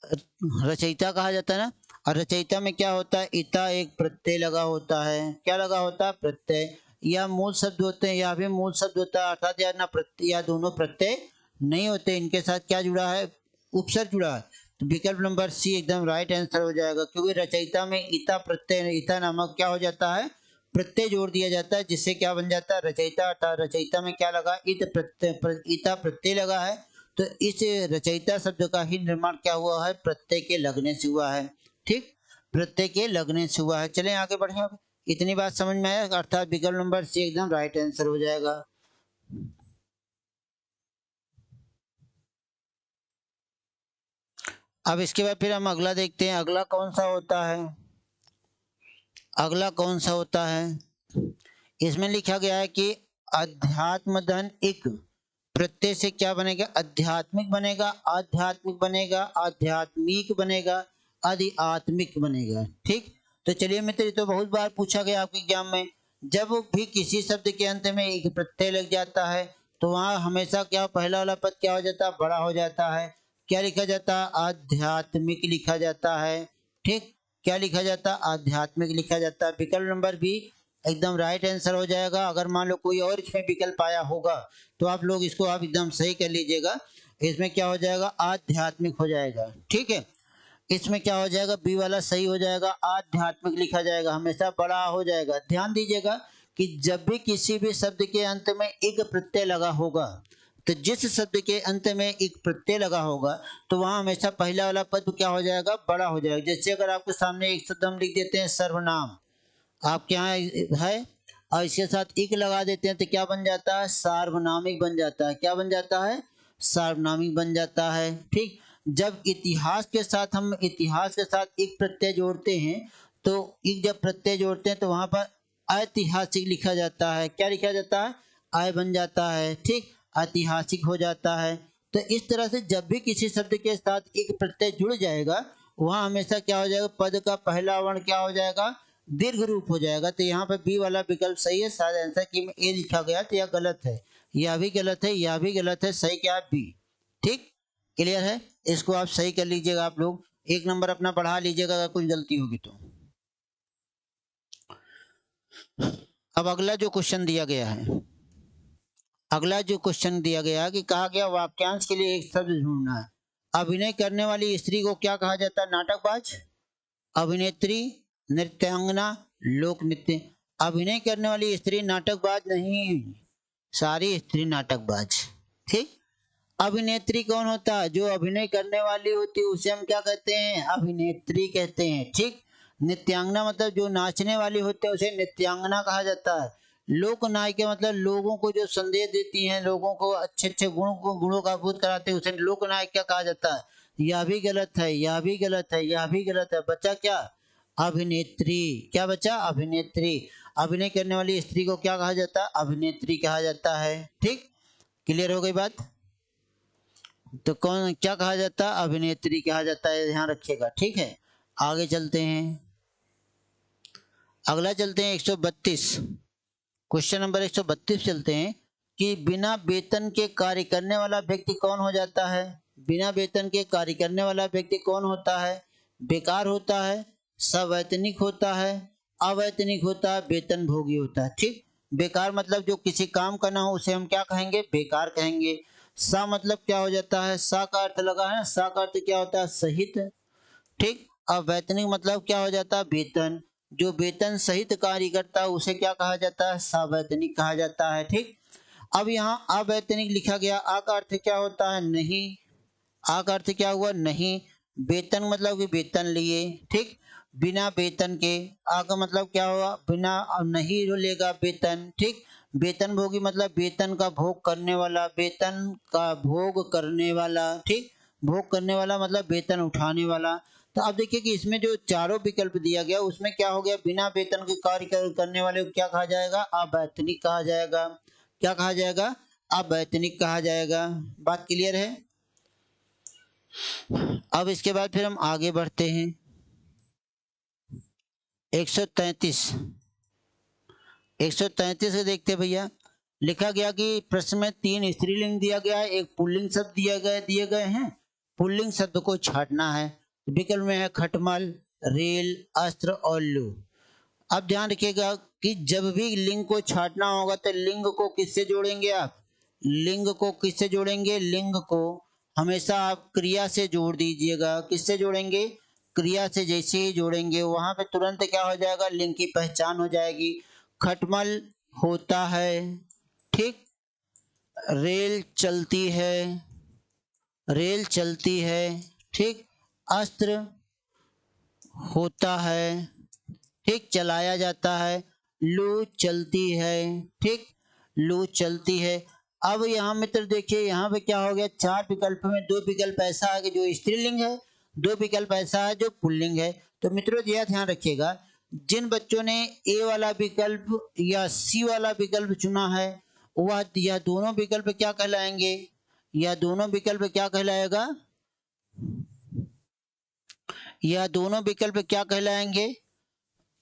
रचयिता कहा जाता है ना। और रचयिता में क्या होता है? इता एक प्रत्यय लगा होता है। क्या लगा होता है? प्रत्यय। या मूल शब्द होते हैं, या भी मूल शब्द होता है, अर्थात या ना प्रत्यय या दोनों प्रत्यय नहीं होते, इनके साथ क्या जुड़ा है? उपसर्ग जुड़ा है। तो विकल्प नंबर सी एकदम राइट आंसर हो जाएगा, क्योंकि रचयिता में इता प्रत्यय, इता नामक क्या हो जाता है? प्रत्यय जोड़ दिया जाता है, जिससे क्या बन जाता है? रचयिता। अर्थात रचयिता में क्या लगा? इत प्रत्यय, इता प्रत्यय लगा है। तो इस रचयिता शब्द का ही निर्माण क्या हुआ है? प्रत्यय के लगने से हुआ है। ठीक, प्रत्यय के लगने से हुआ है। चलें आगे बढ़े। अब इतनी बात समझ में आया, अर्थात विकल्प नंबर सी एकदम राइट आंसर हो जाएगा। अब इसके बाद फिर हम अगला देखते हैं। अगला कौन सा होता है? अगला कौन सा होता है? इसमें लिखा गया है कि अध्यात्म धन एक प्रत्यय से क्या बनेगा? आध्यात्मिक बनेगा, आध्यात्मिक बनेगा, आध्यात्मिक बनेगा, आध्यात्मिक बनेगा। ठीक, तो चलिए मित्र, तो बहुत बार पूछा गया आपके एग्जाम में, जब भी किसी शब्द के अंत में एक प्रत्यय लग जाता है तो वहां हमेशा क्या पहला वाला पद क्या हो जाता है? बड़ा हो जाता है। क्या लिखा जाता है? आध्यात्मिक लिखा जाता है। ठीक, क्या लिखा जाता है? आध्यात्मिक लिखा जाता है। विकल्प नंबर बी एकदम राइट आंसर हो जाएगा। अगर मान लो कोई और इसमें विकल्प आया होगा तो आप लोग इसको आप एकदम सही कर लीजिएगा। इसमें क्या हो जाएगा? आध्यात्मिक हो जाएगा। ठीक है, इसमें क्या हो जाएगा? बी वाला सही हो जाएगा, आध्यात्मिक लिखा जाएगा, हमेशा बड़ा हो जाएगा। ध्यान दीजिएगा कि जब भी किसी भी शब्द के अंत में एक प्रत्यय लगा होगा, तो जिस शब्द के अंत में एक प्रत्यय लगा होगा तो वहां हमेशा पहला वाला पद क्या हो जाएगा? बड़ा हो जाएगा। जैसे अगर आपके सामने एक शब्द हम लिख देते हैं सर्वनाम, आपके यहाँ है, और इसके साथ इक लगा देते हैं तो क्या बन जाता है? सार्वनामिक बन जाता है। क्या बन जाता है? सार्वनामिक बन जाता है। ठीक, जब इतिहास के साथ हम इतिहास के साथ एक प्रत्यय जोड़ते हैं, तो एक जब प्रत्यय जोड़ते हैं तो वहां पर ऐतिहासिक लिखा जाता है। क्या लिखा जाता है? आय बन जाता है। ठीक, ऐतिहासिक हो जाता है। तो इस तरह से जब भी किसी शब्द के साथ एक प्रत्यय जुड़ जाएगा, वहां हमेशा क्या हो जाएगा? पद का पहला वर्ण क्या हो जाएगा? दीर्घ रूप हो जाएगा। तो यहाँ पर बी वाला विकल्प सही है। शायद आंसर की में ए लिखा गया तो यह गलत है, यह भी गलत है, यह भी गलत है। सही क्या है? बी। ठीक, क्लियर है? इसको आप सही कर लीजिएगा। आप लोग एक नंबर अपना बढ़ा लीजिएगा अगर कुछ गलती होगी तो। अब अगला जो क्वेश्चन दिया गया है, अगला जो क्वेश्चन दिया गया है कि कहा गया वाक्यांश के लिए एक शब्द ढूंढना है। अभिनय करने वाली स्त्री को क्या कहा जाता है? नाटकबाज, अभिनेत्री, नृत्यांगना, लोक नृत्य। अभिनय करने वाली स्त्री नाटकबाज नहीं, सारी स्त्री नाटकबाज। ठीक, अभिनेत्री कौन होता है? जो अभिनय करने वाली होती है उसे हम क्या कहते हैं? अभिनेत्री कहते हैं। ठीक, नित्यांगना मतलब जो नाचने वाली होते हैं उसे नित्यांगना कहा जाता है। लोक नायिका मतलब लोगों को जो संदेश देती हैं, लोगों को अच्छे अच्छे गुणों का बोध कराते हैं, उसे लोक नायिका कहा जाता है। यह भी गलत है, यह भी गलत है, यह भी गलत है। बचा क्या? अभिनेत्री। क्या बचा? अभिनेत्री। अभिनय करने वाली स्त्री को क्या कहा जाता है? अभिनेत्री कहा जाता है। ठीक, क्लियर हो गई बात? तो कौन क्या कहा जाता है? अभिनेत्री कहा जाता है, ध्यान रखिएगा। ठीक है, आगे चलते हैं। अगला चलते हैं 132, क्वेश्चन नंबर 132 चलते हैं कि बिना वेतन के कार्य करने वाला व्यक्ति कौन हो जाता है? बिना वेतन के कार्य करने वाला व्यक्ति कौन होता है? बेकार होता है, सवैतनिक होता है, अवैतनिक होता है, वेतन भोगी होता है। ठीक, बेकार मतलब जो किसी काम का ना हो उसे हम क्या कहेंगे? बेकार कहेंगे। सा मतलब क्या हो जाता है? सा का अर्थ लगा है, सा का अर्थ क्या होता है? सहित। ठीक, अवैतनिक मतलब क्या हो जाता है? वेतन। जो वेतन सहित कार्य करता है उसे क्या कहा जाता है? सवैतनिक कहा जाता है। ठीक, अब यहाँ अवैतनिक लिखा गया, आ का अर्थ क्या होता है? नहीं। आ का अर्थ क्या हुआ? नहीं। वेतन मतलब कि वेतन लिए। ठीक, बिना वेतन के। आ का मतलब क्या हुआ? बिना, नहीं लेगा वेतन। ठीक, वेतन भोगी मतलब वेतन का भोग करने वाला, वेतन का भोग करने वाला। ठीक, भोग करने वाला मतलब वेतन उठाने वाला। तो अब देखिए कि इसमें जो चारों विकल्प दिया गया उसमें क्या हो गया? बिना वेतन के कार्य करने वाले को क्या कहा जाएगा? अवैतनिक कहा जाएगा। क्या कहा जाएगा? अवैतनिक कहा जाएगा। बात क्लियर है? अब इसके बाद फिर हम आगे बढ़ते हैं। 133, 133 से देखते हैं भैया। लिखा गया कि प्रश्न में 3 स्त्रीलिंग दिया गया है, एक पुल्लिंग शब्द दिए गए हैं। पुल्लिंग शब्द को छांटना है। विकल्प में है खटमल, रेल, अस्त्र और लू। अब ध्यान रखिएगा कि जब भी लिंग को छांटना होगा तो लिंग को किससे जोड़ेंगे आप? लिंग को किससे जोड़ेंगे? लिंग को हमेशा आप क्रिया से जोड़ दीजिएगा। किससे जोड़ेंगे? क्रिया से। जैसे ही जोड़ेंगे वहां पे तुरंत क्या हो जाएगा? लिंग की पहचान हो जाएगी। खटमल होता है। ठीक, रेल चलती है, रेल चलती है। ठीक, अस्त्र होता है। ठीक, चलाया जाता है। लू चलती है। ठीक, लू चलती है। अब यहाँ मित्र देखिए, यहाँ पे क्या हो गया? 4 विकल्प में 2 विकल्प ऐसा है कि जो स्त्रीलिंग है, 2 विकल्प ऐसा है जो पुल्लिंग है। तो मित्रों यह ध्यान रखिएगा, जिन बच्चों ने ए वाला विकल्प या सी वाला विकल्प चुना है वह यह दोनों विकल्प क्या कहलाएंगे? यह दोनों विकल्प क्या कहलाएगा? यह दोनों विकल्प क्या कहलाएंगे?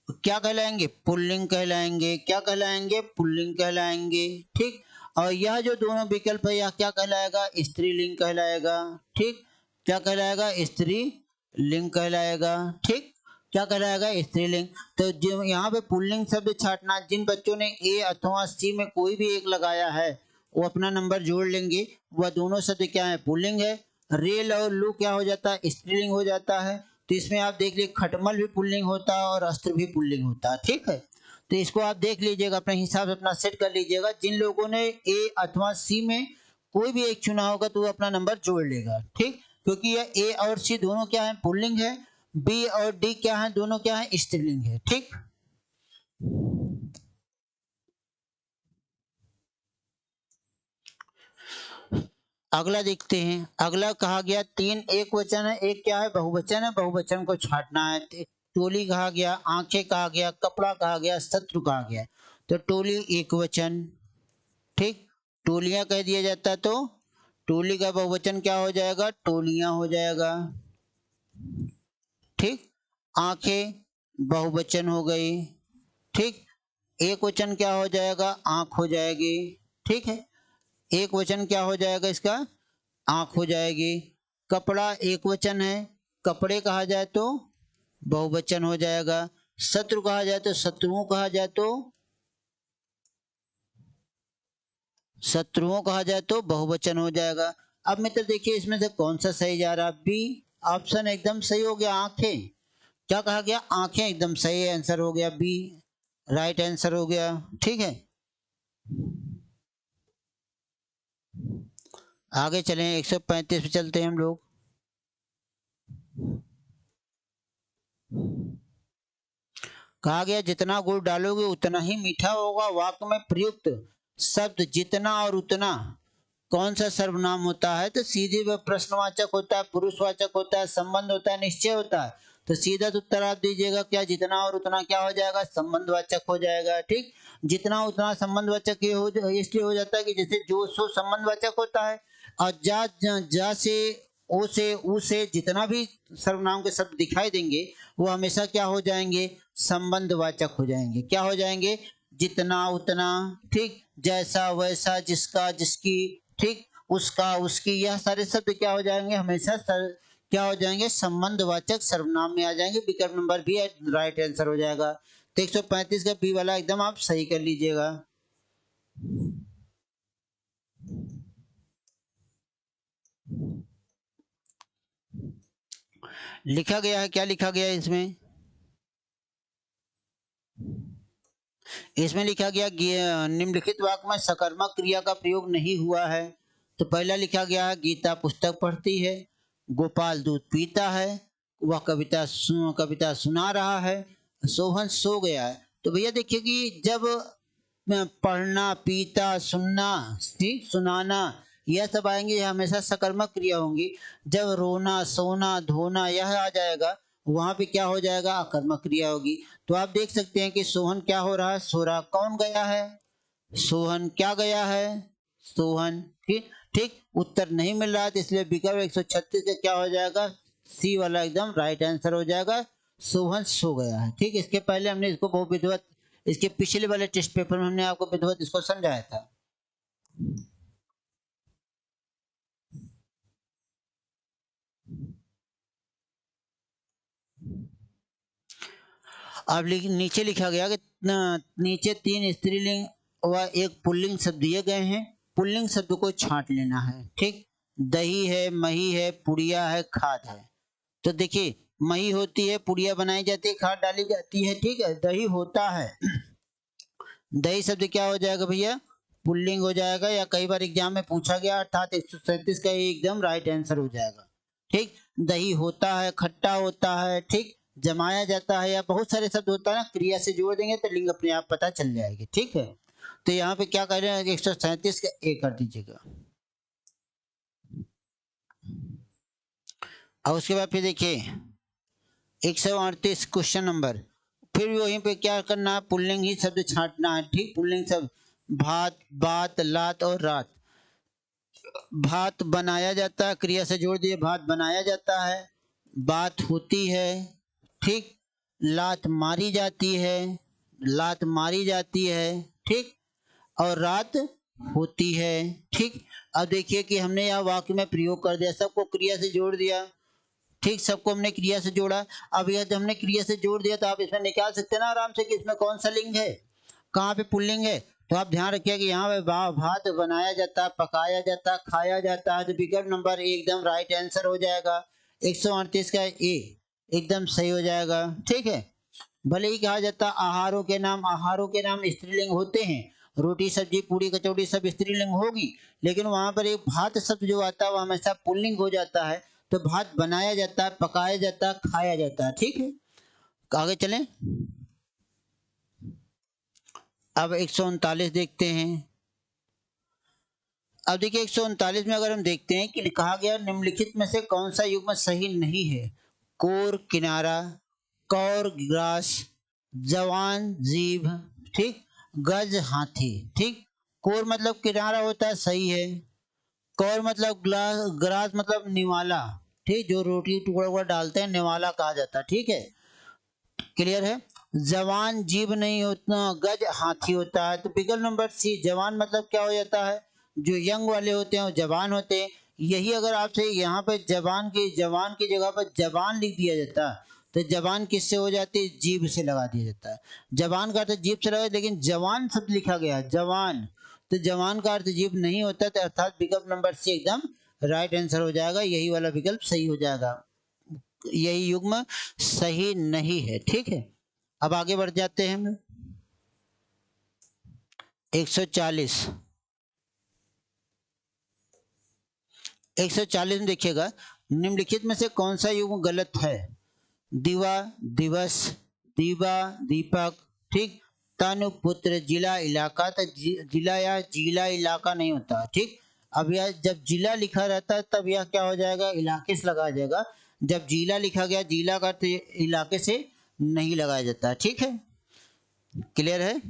क्या कहलाएंगे? पुल्लिंग कहलाएंगे। क्या कहलाएंगे? पुल्लिंग कहलाएंगे। ठीक, और यह जो दोनों विकल्प है यह क्या कहलाएगा? स्त्रीलिंग कहलाएगा। ठीक, क्या कहलाएगा? स्त्रीलिंग कहलाएगा। ठीक, क्या कहलाएगा? स्त्रीलिंग। तो जो यहाँ पे पुल्लिंग शब्द छाटना, जिन बच्चों ने ए अथवा सी में कोई भी एक लगाया है वो अपना नंबर जोड़ लेंगे। वह दोनों शब्द क्या है? पुल्लिंग है। रेल और लू क्या हो जाता है? स्त्रीलिंग हो जाता है। तो इसमें आप देख लीजिए खटमल भी पुल्लिंग होता है और अस्त्र भी पुल्लिंग होता है। ठीक है, तो इसको आप देख लीजिएगा, अपने हिसाब से अपना सेट कर लीजिएगा। जिन लोगों ने ए अथवा सी में कोई भी एक चुना होगा तो वो अपना नंबर जोड़ लेगा। ठीक, क्योंकि यह ए और सी दोनों क्या है? पुल्लिंग है। बी और डी क्या है? दोनों क्या है? स्त्रीलिंग है। ठीक, अगला देखते हैं। अगला कहा गया 3 एक वचन है, एक क्या है? बहुवचन है। बहुवचन को छांटना है। टोली कहा गया, आंखें कहा गया, कपड़ा कहा गया, शत्रु कहा गया। तो टोली एक वचन। ठीक, टोलियां कह दिया जाता तो टोली का बहुवचन क्या हो जाएगा? टोलियां हो जाएगा। ठीक, आंखें बहुवचन हो गई। ठीक, एक वचन क्या हो जाएगा? आंख हो जाएगी। ठीक है, एक वचन क्या हो जाएगा इसका? आंख हो जाएगी। कपड़ा एक वचन है, कपड़े कहा जाए तो बहुवचन हो जाएगा। शत्रु कहा जाए तो शत्रुओं कहा जाए तो शत्रुओं कहा जाए तो बहुवचन हो जाएगा। अब मित्र देखिए इसमें से कौन सा सही जा रहा है? बी ऑप्शन एकदम सही हो गया, आंखें। क्या कहा गया? आंखें एकदम सही आंसर हो गया, बी राइट आंसर हो गया। ठीक है, आगे चलें 135 पे चलते हैं हम लोग। कहा गया जितना गुड़ डालोगे उतना ही मीठा होगा। वाक्य में प्रयुक्त शब्द जितना और उतना कौन सा सर्वनाम होता है? तो सीधे वह प्रश्नवाचक होता है, पुरुषवाचक होता है, संबंध होता है, निश्चय होता है। तो सीधा उत्तर आप दीजिएगा क्या, जितना और उतना क्या हो जाएगा, संबंधवाचक हो जाएगा। ठीक, जितना उतना संबंधवाचक ये हो इसलिए हो जाता है कि जैसे जो सो संबंधवाचक होता है, और जा से ओ से ऊ से जितना भी सर्वनाम के शब्द दिखाई देंगे वो हमेशा क्या हो जाएंगे, संबंधवाचक हो जाएंगे। क्या हो जाएंगे, जितना उतना, ठीक, जैसा वैसा, जिसका जिसकी, ठीक, उसका उसकी, यह सारे शब्द क्या हो जाएंगे, हमेशा क्या हो जाएंगे, संबंधवाचक सर्वनाम में आ जाएंगे। विकल्प नंबर बी राइट आंसर हो जाएगा। तो 135 का बी वाला एकदम आप सही कर लीजिएगा। लिखा गया है, क्या लिखा गया है इसमें? इसमें लिखा गया निम्नलिखित वाक्य में सकर्मक क्रिया का प्रयोग नहीं हुआ है। तो पहला लिखा गया है गीता पुस्तक पढ़ती है, गोपाल दूध पीता है, वह कविता सुना रहा है, सोहन सो गया है। तो भैया देखिए कि जब पढ़ना, पीता, सुनना, ठीक, सुनाना, यह सब आएंगे, यह हमेशा सकर्मक क्रिया होंगी। जब रोना, सोना, धोना यह आ जाएगा, वहां पे क्या हो जाएगा, अकर्मक क्रिया होगी। तो आप देख सकते हैं कि सोहन क्या हो रहा है, सो रहा। कौन गया है, सोहन। क्या गया है, सोहन। ठीक, ठीक, उत्तर नहीं मिल रहा है, तो इसलिए विकल्प 136 का क्या हो जाएगा, सी वाला एकदम राइट आंसर हो जाएगा। सोहन सो गया है। ठीक, इसके पहले हमने इसको बहुत विधिवत, इसके पिछले वाले टेस्ट पेपर में हमने आपको विधिवत इसको समझाया था। अब नीचे लिखा गया कि नीचे 3 स्त्रीलिंग व एक पुल्लिंग शब्द दिए गए हैं। पुल्लिंग शब्द को छांट लेना है। ठीक, दही है, मही है, पुड़िया है, खाद है। तो देखिए, मही होती है, पुड़िया बनाई जाती है, खाद डाली जाती है। ठीक है, दही होता है। दही शब्द क्या हो जाएगा भैया, पुल्लिंग हो जाएगा, या कई बार एग्जाम में पूछा गया, अर्थात 137 का एकदम राइट आंसर हो जाएगा। ठीक, दही होता है, खट्टा होता है, ठीक, जमाया जाता है, या बहुत सारे शब्द होता है ना, क्रिया से जोड़ देंगे तो लिंग अपने आप पता चल जाएगी। ठीक है, तो यहाँ पे क्या कर रहे हैं, 137 का ए कर दीजिएगा। और उसके बाद फिर देखिए 138 क्वेश्चन नंबर, फिर वहीं पे क्या करना है, पुल्लिंग ही शब्द छांटना है। ठीक, पुल्लिंग शब्द भात, बात, लात और रात। भात बनाया जाता है, क्रिया से जोड़ दिए, भात बनाया जाता है, बात होती है, ठीक, लात मारी जाती है, लात मारी जाती है, ठीक, और रात होती है। ठीक, अब देखिए कि हमने यह वाक्य में प्रयोग कर दिया, सबको क्रिया से जोड़ दिया। ठीक, सबको हमने क्रिया से जोड़ा। अब यह जब हमने क्रिया से जोड़ दिया तो आप इसमें निकाल सकते हैं ना आराम से कि इसमें कौन सा लिंग है, कहाँ पे पुल्लिंग है। तो आप ध्यान रखिए कि यहाँ पे भात बनाया जाता है, पकाया जाता है, खाया जाता है। तो विकल्प नंबर ए एकदम राइट आंसर हो जाएगा। 138 का ए एकदम सही हो जाएगा। ठीक है, भले ही कहा जाता आहारों के नाम, आहारों के नाम स्त्रीलिंग होते हैं, रोटी सब्जी पूड़ी कचौड़ी सब स्त्रीलिंग होगी, लेकिन वहां पर एक भात शब्द जो आता है वो हमेशा पुल्लिंग हो जाता है। तो भात बनाया जाता है, पकाया जाता है, खाया जाता है। ठीक है, आगे चलें। अब 139 देखते हैं। अब देखिए 139 में अगर हम देखते हैं कि कहा गया निम्नलिखित में से कौन सा युग्म सही नहीं है, कोर किनारा, कौर ग्रास, जवान जीभ, ठीक, गज हाथी। ठीक, कोर मतलब किनारा होता है, सही है। कौर मतलब ग्रास मतलब निवाला, ठीक, जो रोटी टुकड़ा हुआ डालते हैं निवाला कहा जाता है। ठीक है, क्लियर है। जवान जीभ नहीं होता, गज हाथी होता है। तो विकल्प नंबर सी जवान मतलब क्या हो जाता है, जो यंग वाले होते हैं वो जवान होते हैं। यही अगर आपसे यहाँ पे जवान की जगह पर जवान लिख दिया जाता तो जवान किससे हो जाती है, जीभ से लगा दिया जाता है। जवान का अर्थ जीभ से लगा, लेकिन जवान शब्द लिखा गया है, जवान, तो जवान का अर्थ जीभ नहीं होता। तो अर्थात विकल्प नंबर सी एकदम राइट आंसर हो जाएगा, यही वाला विकल्प सही हो जाएगा, यही युग्म सही नहीं है। ठीक है, अब आगे बढ़ जाते हैं हम 140। 140 में देखिएगा निम्नलिखित में से कौन सा युग्म गलत है, दिवा, दिवस, दीवा दीपक, ठीक। तनु पुत्र, जिला इलाका, तो जिला या जिला इलाका नहीं होता, ठीक। अब यह जब जिला लिखा रहता है तब यह क्या हो जाएगा, इलाके से लगाया जाएगा। जब जिला लिखा गया, जिला का अर्थ इलाके से नहीं लगाया जाता, ठीक है। क्लियर है।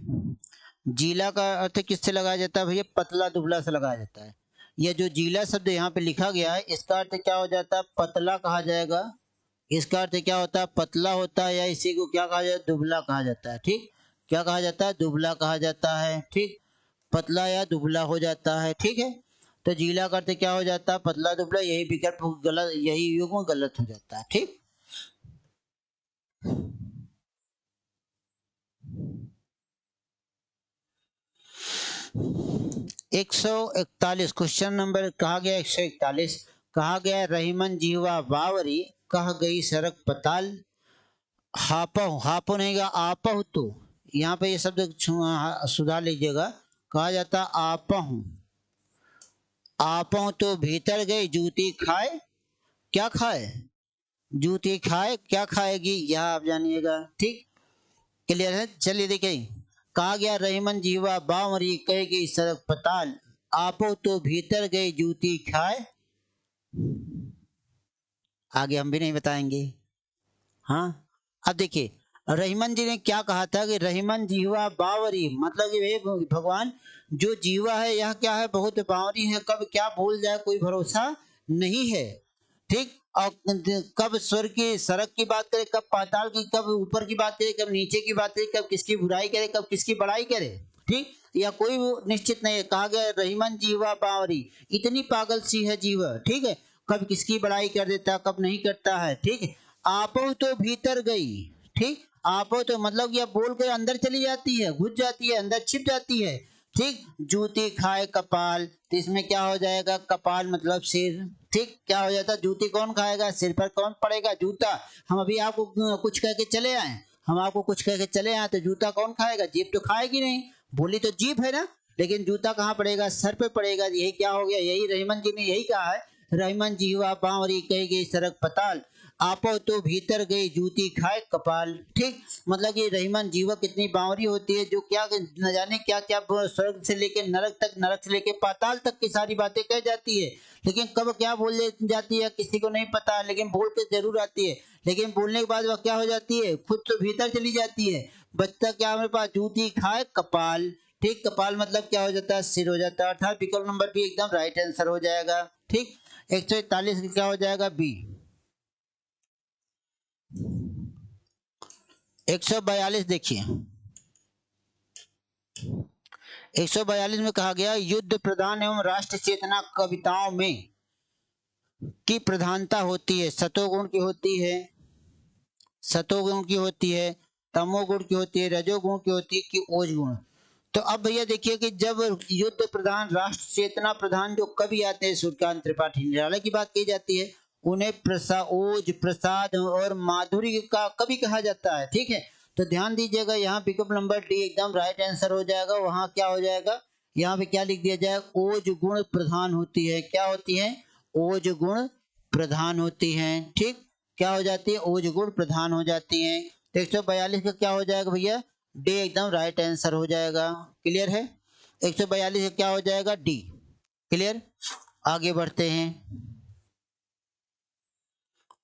जिला का अर्थ किससे लगाया जाता है भैया, पतला दुबला से लगाया जाता है। यह जो जिला शब्द यहाँ पे लिखा गया है इसका अर्थ क्या हो जाता है, पतला कहा जाएगा। इसका अर्थ क्या होता है, पतला होता है, या इसी को क्या कहा जाता है, दुबला कहा जाता है, ठीक। क्या कहा जाता है, दुबला कहा जाता है, ठीक। पतला या दुबला हो जाता है, ठीक है। तो जिला का अर्थ क्या हो जाता है, पतला दुबला। यही विकल्प गलत, यही युग्म गलत हो जाता है, ठीक। 141 क्वेश्चन नंबर कहा गया 141। कहा गया रहीमन जीवा बावरी, कह गई सड़क पताल। हापहु, हापो नहीं गा, आपहु तो यहाँ पे ये शब्द सुधार लीजिएगा। कहा जाता आपहु, आपहु तो भीतर गई जूती खाए। क्या खाए, जूती खाए। क्या खाएगी यह आप जानिएगा, ठीक। क्लियर है। चलिए देखिए, कहा गया रहीमन जीवा बावरी, कह गई सड़क पताल। आपो तो भीतर गई जूती खाए। आगे हम भी नहीं बताएंगे। हाँ, अब देखिए रहीमन जी ने क्या कहा था कि रहीमन जीवा बावरी, मतलब कि हे भगवान, जो जीवा है यह क्या है, बहुत बावरी है, कब क्या भूल जाए कोई भरोसा नहीं है, ठीक। और कब स्वर्ग की सड़क की बात करे, कब पाताल की, कब ऊपर की बात करे, कब नीचे की बात करे, कब किसकी बुराई करे, कब किसकी बड़ाई करे, ठीक। या कोई वो निश्चित नहीं है। कहा गया रहीमन जीवा बावरी, इतनी पागल सी है जीवा, ठीक है। कब किसकी बड़ाई कर देता, कब नहीं करता है, ठीक। आपो तो भीतर गई, ठीक। आपो तो मतलब यह बोल कर अंदर चली जाती है, घुस जाती है, अंदर छिप जाती है, ठीक। जूती खाए कपाल, तो इसमें क्या हो जाएगा, कपाल मतलब सिर, ठीक। क्या हो जाता है, जूती कौन खाएगा, सिर पर कौन पड़ेगा, जूता। हम अभी आपको कुछ कह के चले आए, हम आपको कुछ कह के चले आए, तो जूता कौन खाएगा, जीभ तो खाएगी नहीं। बोली तो जीभ है ना, लेकिन जूता कहाँ पड़ेगा, सर पे पड़ेगा। यही क्या हो गया, यही रहीमन जी ने यही कहा है। रहीमन जी हुआ बावरी, कही गई सड़क पताल। आपो तो भीतर गई जूती खाए कपाल, ठीक। मतलब कि रहीमन जीवा कितनी बावरी होती है, जो क्या न जाने क्या क्या स्वर्ग से लेके नरक तक, नरक से लेके पाताल तक की सारी बातें कह जाती है, लेकिन कब क्या बोल जाती है किसी को नहीं पता, लेकिन बोल के जरूर आती है। लेकिन बोलने के बाद वह क्या हो जाती है, खुद तो भीतर चली जाती है। बचता क्या हमारे पास, जूती खाए कपाल, ठीक। कपाल मतलब क्या हो जाता है, सिर हो जाता है, अर्थात विकल्प नंबर बी एकदम राइट आंसर हो जाएगा, ठीक। 141 क्या हो जाएगा, बी। 142 देखिए, 142 में कहा गया युद्ध प्रधान एवं राष्ट्र चेतना कविताओं में की प्रधानता होती है, सतोगुण की होती है, सतोगुण की होती है, तमोगुण की होती है, रजोगुण की होती है, कि ओज गुण। तो अब भैया देखिए कि जब युद्ध प्रधान राष्ट्र चेतना प्रधान जो कवि आते हैं, सूर्यकांत त्रिपाठी निराला की बात की जाती है, उन्हें ओज प्रसाद और माधुरी का कवि कहा जाता है, ठीक है। तो ध्यान दीजिएगा, यहाँ विकल्प नंबर डी एकदम राइट आंसर हो जाएगा। वहां क्या हो जाएगा, यहाँ पे क्या लिख दिया जाए, ओज गुण प्रधान होती है। क्या होती है, ओज गुण प्रधान होती है, ठीक। क्या हो जाती है, ओज गुण प्रधान हो जाती है। तो 142 का क्या हो जाएगा भैया, डी एकदम राइट आंसर हो जाएगा। क्लियर है। 142 का क्या हो जाएगा, डी। क्लियर। आगे बढ़ते हैं,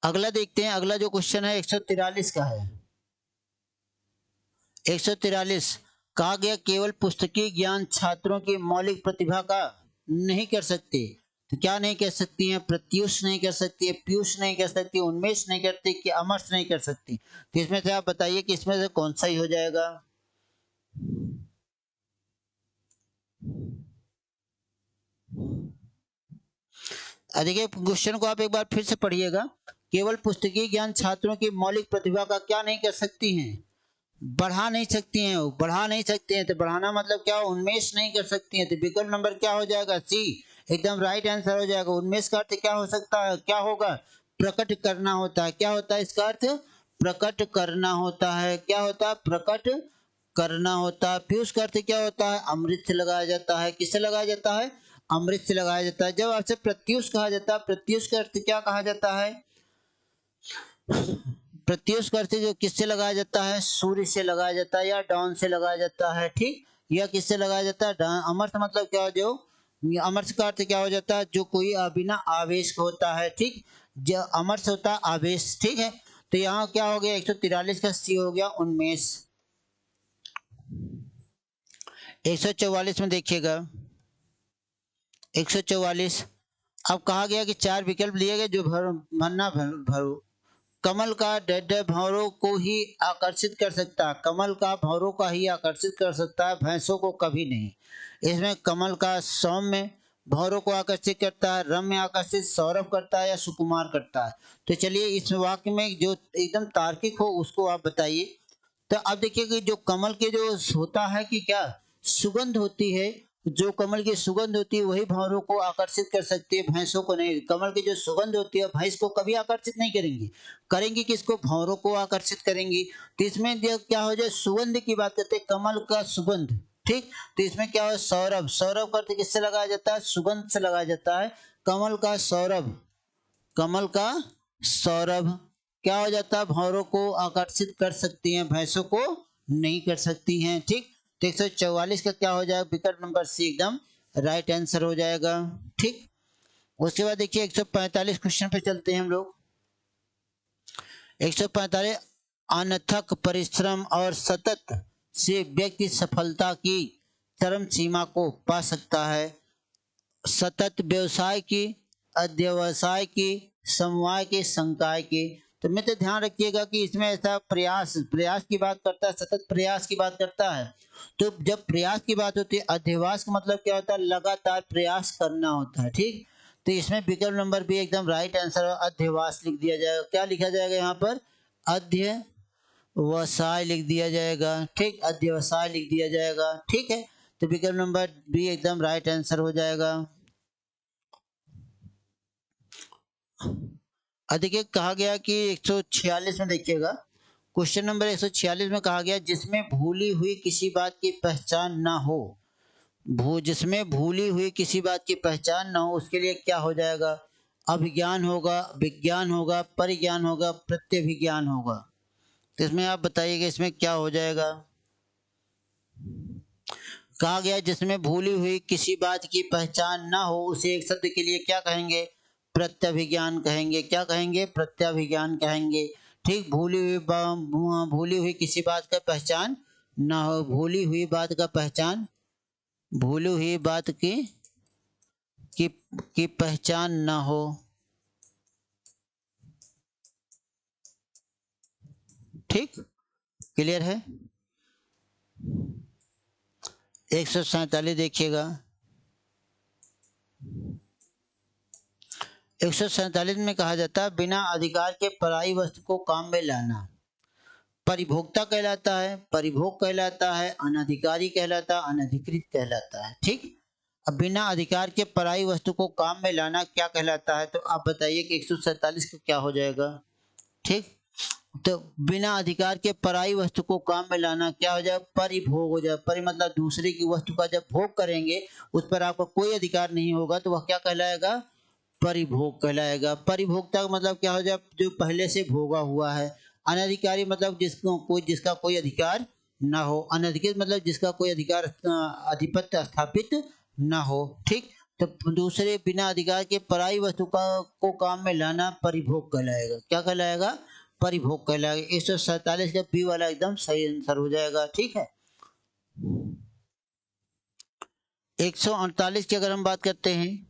अगला देखते हैं। अगला जो क्वेश्चन है 143 का है। 143 कहा गया केवल पुस्तकीय ज्ञान छात्रों की मौलिक प्रतिभा का नहीं कर सकते। तो क्या नहीं कर सकती हैं, प्रत्युष नहीं कर सकती है, पीयूष नहीं कर सकती, उन्मेष नहीं करती, कि अमर्ष नहीं कर सकती। तो इसमें से आप बताइए कि इसमें से कौन सा ही हो जाएगा। देखिए क्वेश्चन को आप एक बार फिर से पढ़िएगा। केवल पुस्तकीय ज्ञान छात्रों की मौलिक प्रतिभा का क्या नहीं कर सकती हैं, बढ़ा नहीं सकती हैं। वो बढ़ा नहीं सकते हैं, तो बढ़ाना मतलब क्या, उन्मेष नहीं कर सकती हैं। तो विकल्प नंबर क्या हो जाएगा, सी एकदम राइट आंसर हो जाएगा। उन्मेष का अर्थ क्या हो सकता है, क्या होगा, प्रकट करना होता है। क्या होता है इसका अर्थ, प्रकट करना होता है। क्या होता है, प्रकट करना होता है। पीयूष का अर्थ क्या होता है, अमृत से लगाया जाता है। किससे लगाया जाता है, अमृत से लगाया जाता है। जब आपसे प्रत्युष कहा जाता है, प्रत्युष का अर्थ क्या कहा जाता है, प्रत्युष का अर्थ जो किससे लगाया जाता है, सूर्य से लगाया जाता है या डाउन से लगाया जाता है, ठीक। या किससे लगाया जाता है, अमर्थ मतलब क्या हो, जो अमर्थ का अर्थ क्या हो जाता है, जो कोई बिना आवेश का होता है, ठीक। जो अमर्थ होता है आवेश, ठीक है। तो यहाँ क्या हो गया, 143 का सी हो गया उन्मेष। 144 में देखिएगा, 144 अब कहा गया कि 4 विकल्प लिए गए जो भरना भरो। कमल का डर भंवरों को ही आकर्षित कर सकता है, कमल का भंवरों का ही आकर्षित कर सकता है, भैंसों को कभी नहीं। इसमें कमल का सौम्य भंवरों को आकर्षित करता है, रम्य आकर्षित सौरभ करता है या सुकुमार करता है। तो चलिए इस वाक्य में जो एकदम तार्किक हो उसको आप बताइए। तो अब देखिए कि जो कमल के जो होता है कि क्या सुगंध होती है, जो कमल की सुगंध होती है वही भंवरों को आकर्षित कर सकती है, भैंसों को नहीं। कमल की जो सुगंध होती है भैंस को कभी आकर्षित नहीं करेंगी, करेंगी किसको, भंवरों को आकर्षित करेंगी। तो इसमें जो क्या हो जाए, सुगंध की बात करते हैं, कमल का सुगंध, ठीक। तो इसमें क्या हो, सौरभ, सौरभ का अर्थ किससे लगाया जाता है, सुगंध से लगाया जाता है। कमल का सौरभ, कमल का सौरभ क्या हो जाता है, भंवरों को आकर्षित कर सकती हैं, भैंसों को नहीं कर सकती हैं, ठीक। तो 144 का क्या हो जाएगा, विकल्प नंबर सी एकदम राइट आंसर हो जाएगा, ठीक। उसके बाद देखिए 145 क्वेश्चन पे चलते हैं हम लोग। 145, अनथक परिश्रम और सतत से व्यक्ति सफलता की चरम सीमा को पा सकता है। सतत व्यवसाय की, अध्यवसाय की, समवाय के, संकाय के। तो मित्र ध्यान रखिएगा कि इसमें ऐसा प्रयास, प्रयास की बात करता है, सतत प्रयास की बात करता है। तो जब प्रयास की बात होती है, अध्यवास का मतलब क्या होता है, लगातार प्रयास करना होता है, ठीक। तो इसमें विकल्प नंबर बी एकदम राइट आंसर, अध्यवास लिख दिया जाएगा। क्या लिखा जाएगा यहाँ पर, अध्यवसाय लिख दिया जाएगा, ठीक, अध्यवसाय लिख दिया जाएगा, ठीक है। तो विकल्प नंबर बी एकदम राइट आंसर हो जाएगा। देखिए कहा गया कि 146 में देखिएगा, क्वेश्चन नंबर 146 में कहा गया जिसमें भूली हुई किसी बात की पहचान ना हो, जिसमें भूली हुई किसी बात की पहचान ना हो उसके लिए क्या हो जाएगा, अभिज्ञान होगा, विज्ञान होगा, परिज्ञान होगा, प्रत्यभिज्ञान होगा। तो इसमें आप बताइएगा इसमें क्या हो जाएगा। कहा गया जिसमें भूली हुई किसी बात की पहचान ना हो उसे एक शब्द के लिए क्या कहेंगे, प्रत्यभिज्ञान कहेंगे। क्या कहेंगे, प्रत्यभिज्ञान कहेंगे, ठीक। भूली हुई किसी बात का पहचान ना हो, भूली हुई बात का पहचान, भूली हुई बात की, की पहचान ना हो, ठीक। क्लियर है। 147 देखिएगा, 147 में कहा जाता है बिना अधिकार के पराई वस्तु को काम में लाना परिभोक्ता कहलाता है, परिभोग कहलाता है, अनधिकारी कहलाता है, अनधिकृत कहलाता है, ठीक। अब बिना अधिकार के पराई वस्तु को काम में लाना क्या कहलाता है, तो आप बताइए कि 147 का क्या हो जाएगा, ठीक। तो बिना अधिकार के पराई वस्तु को काम में लाना क्या हो जाए, परिभोग हो जाए। परि मतलब दूसरे की वस्तु का जब भोग करेंगे उस पर आपका कोई अधिकार नहीं होगा तो वह क्या कहलाएगा, परिभोग कहलाएगा। परिभोक्ता का मतलब क्या हो जाए, जो पहले से भोगा हुआ है। अनधिकारी मतलब जिसका कोई अधिकार ना हो। अनधिकृत मतलब जिसका कोई अधिकार आधिपत्य स्थापित ना हो, ठीक। तो दूसरे बिना अधिकार के पराई वस्तु का को काम में लाना परिभोग कहलाएगा। क्या कहलाएगा, परिभोग कहलाएगा। 147 का बी वाला एकदम सही आंसर हो जाएगा, ठीक है। 148 की अगर हम बात करते हैं,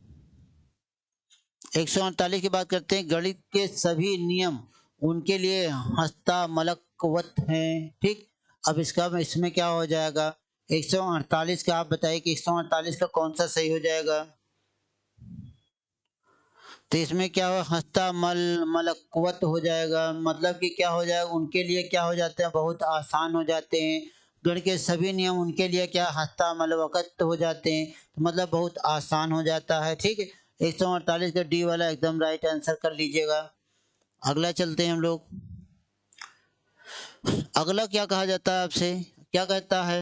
148 की बात करते हैं, गणित के सभी नियम उनके लिए हस्तामलकवत हैं, ठीक। अब इसमें क्या हो जाएगा, 148 का आप बताइए कि 148 का कौन सा सही हो जाएगा। तो इसमें क्या हो, मलकवत हो जाएगा, मतलब कि क्या हो जाएगा, उनके लिए क्या हो जाते हैं, बहुत आसान हो जाते हैं। गण के सभी नियम उनके लिए क्या हस्तामलवकत हो जाते हैं, तो मतलब बहुत आसान हो जाता है, ठीक है। 148 का डी वाला एकदम राइट आंसर कर लीजिएगा। अगला चलते हैं हम लोग। अगला क्या कहा जाता है आपसे, क्या कहता है,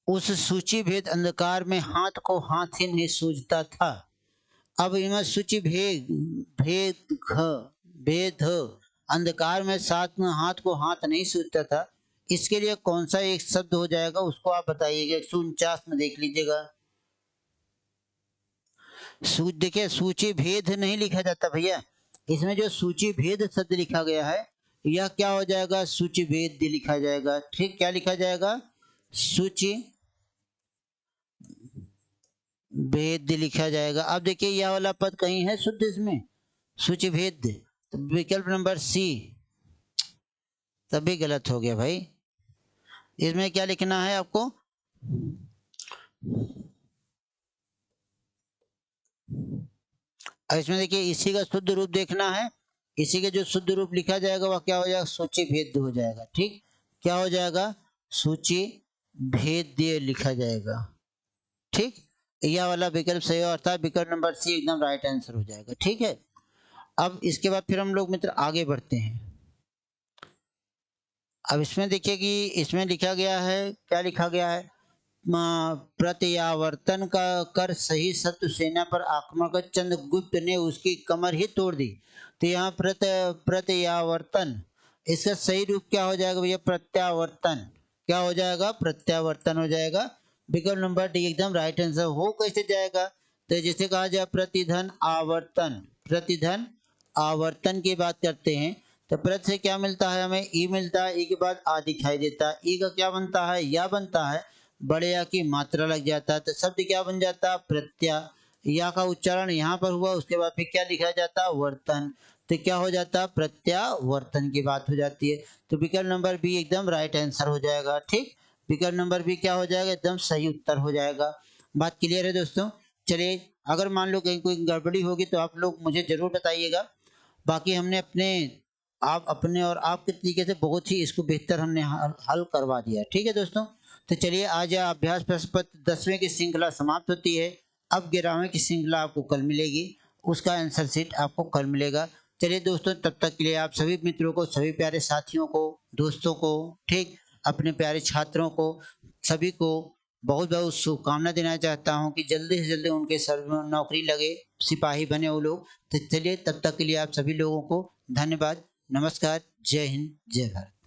उस सूची भेद अंधकार में हाथ को हाथ ही नहीं सूझता था। अब इनमें सूची भेद, भेद घ, भेद अंधकार में साथ में हाथ को हाथ नहीं सूझता था, इसके लिए कौन सा एक शब्द हो जाएगा उसको आप बताइएगा। 149 में देख लीजिएगा। देखिए सूची भेद नहीं लिखा जाता भैया, इसमें जो सूची भेद शब्द लिखा गया है यह क्या हो जाएगा, सूची भेद लिखा जाएगा। ठीक, क्या लिखा जाएगा, सूची भेद लिखा जाएगा। अब देखिए यह वाला पद कहीं है शुद्ध इसमें, सूची भेद, तो विकल्प नंबर सी तभी गलत हो गया भाई। इसमें क्या लिखना है आपको, इसमें देखिए इसी का शुद्ध रूप देखना है, इसी के जो शुद्ध रूप लिखा जाएगा वह क्या हो जाएगा, सूची भेद हो जाएगा। ठीक, क्या हो जाएगा, सूची भेद लिखा जाएगा। ठीक, यह वाला विकल्प सही है, अर्थात विकल्प नंबर सी एकदम राइट आंसर हो जाएगा। ठीक है, अब इसके बाद फिर हम लोग मित्र आगे बढ़ते हैं। अब इसमें देखिए कि इसमें लिखा गया है, क्या लिखा गया है, प्रत्यावर्तन का कर सही शत्रु सेना पर आक्रमण कर चंद्रगुप्त ने उसकी कमर ही तोड़ दी। तो यहाँ प्रत्यावर्तन, इसका सही रूप क्या हो जाएगा भैया, प्रत्यावर्तन। क्या हो जाएगा, प्रत्यावर्तन हो जाएगा। विकल्प नंबर डी एकदम राइट आंसर। हो कैसे जाएगा, तो जैसे कहा जाए प्रतिधन आवर्तन, प्रतिधन आवर्तन की बात करते हैं तो प्रत से क्या मिलता है हमें, ई मिलता है, ई के बाद आ दिखाई देता है, ई का क्या बनता है, या बनता है, बड़े या की मात्रा लग जाता है तो शब्द क्या बन जाता है, प्रत्यय। या का उच्चारण यहाँ पर हुआ, उसके बाद फिर क्या लिखा जाता है, वर्तन, तो क्या हो जाता है, प्रत्यावर्तन की बात हो जाती है। तो विकल्प नंबर बी एकदम राइट आंसर हो जाएगा। ठीक, विकल्प नंबर बी क्या हो जाएगा, एकदम सही उत्तर हो जाएगा। बात क्लियर है दोस्तों। चलिए, अगर मान लो कहीं कोई गड़बड़ी होगी तो आप लोग मुझे जरूर बताइएगा। बाकी हमने अपने और आपके तरीके से बहुत ही इसको बेहतर हमने हल करवा दिया। ठीक है दोस्तों, तो चलिए आज यह अभ्यास प्रश्न पत्र 10वें की श्रृंखला समाप्त होती है। अब 11वें की श्रृंखला आपको कल मिलेगी, उसका आंसर शीट आपको कल मिलेगा। चलिए दोस्तों, तब तक के लिए आप सभी मित्रों को, सभी प्यारे साथियों को, दोस्तों को, ठीक, अपने प्यारे छात्रों को, सभी को बहुत बहुत शुभकामना देना चाहता हूँ कि जल्दी से जल्दी उनके सर नौकरी लगे, सिपाही बने वो लोग। तो चलिए तब तक के लिए आप सभी लोगों को धन्यवाद, नमस्कार, जय हिंद, जय भारत।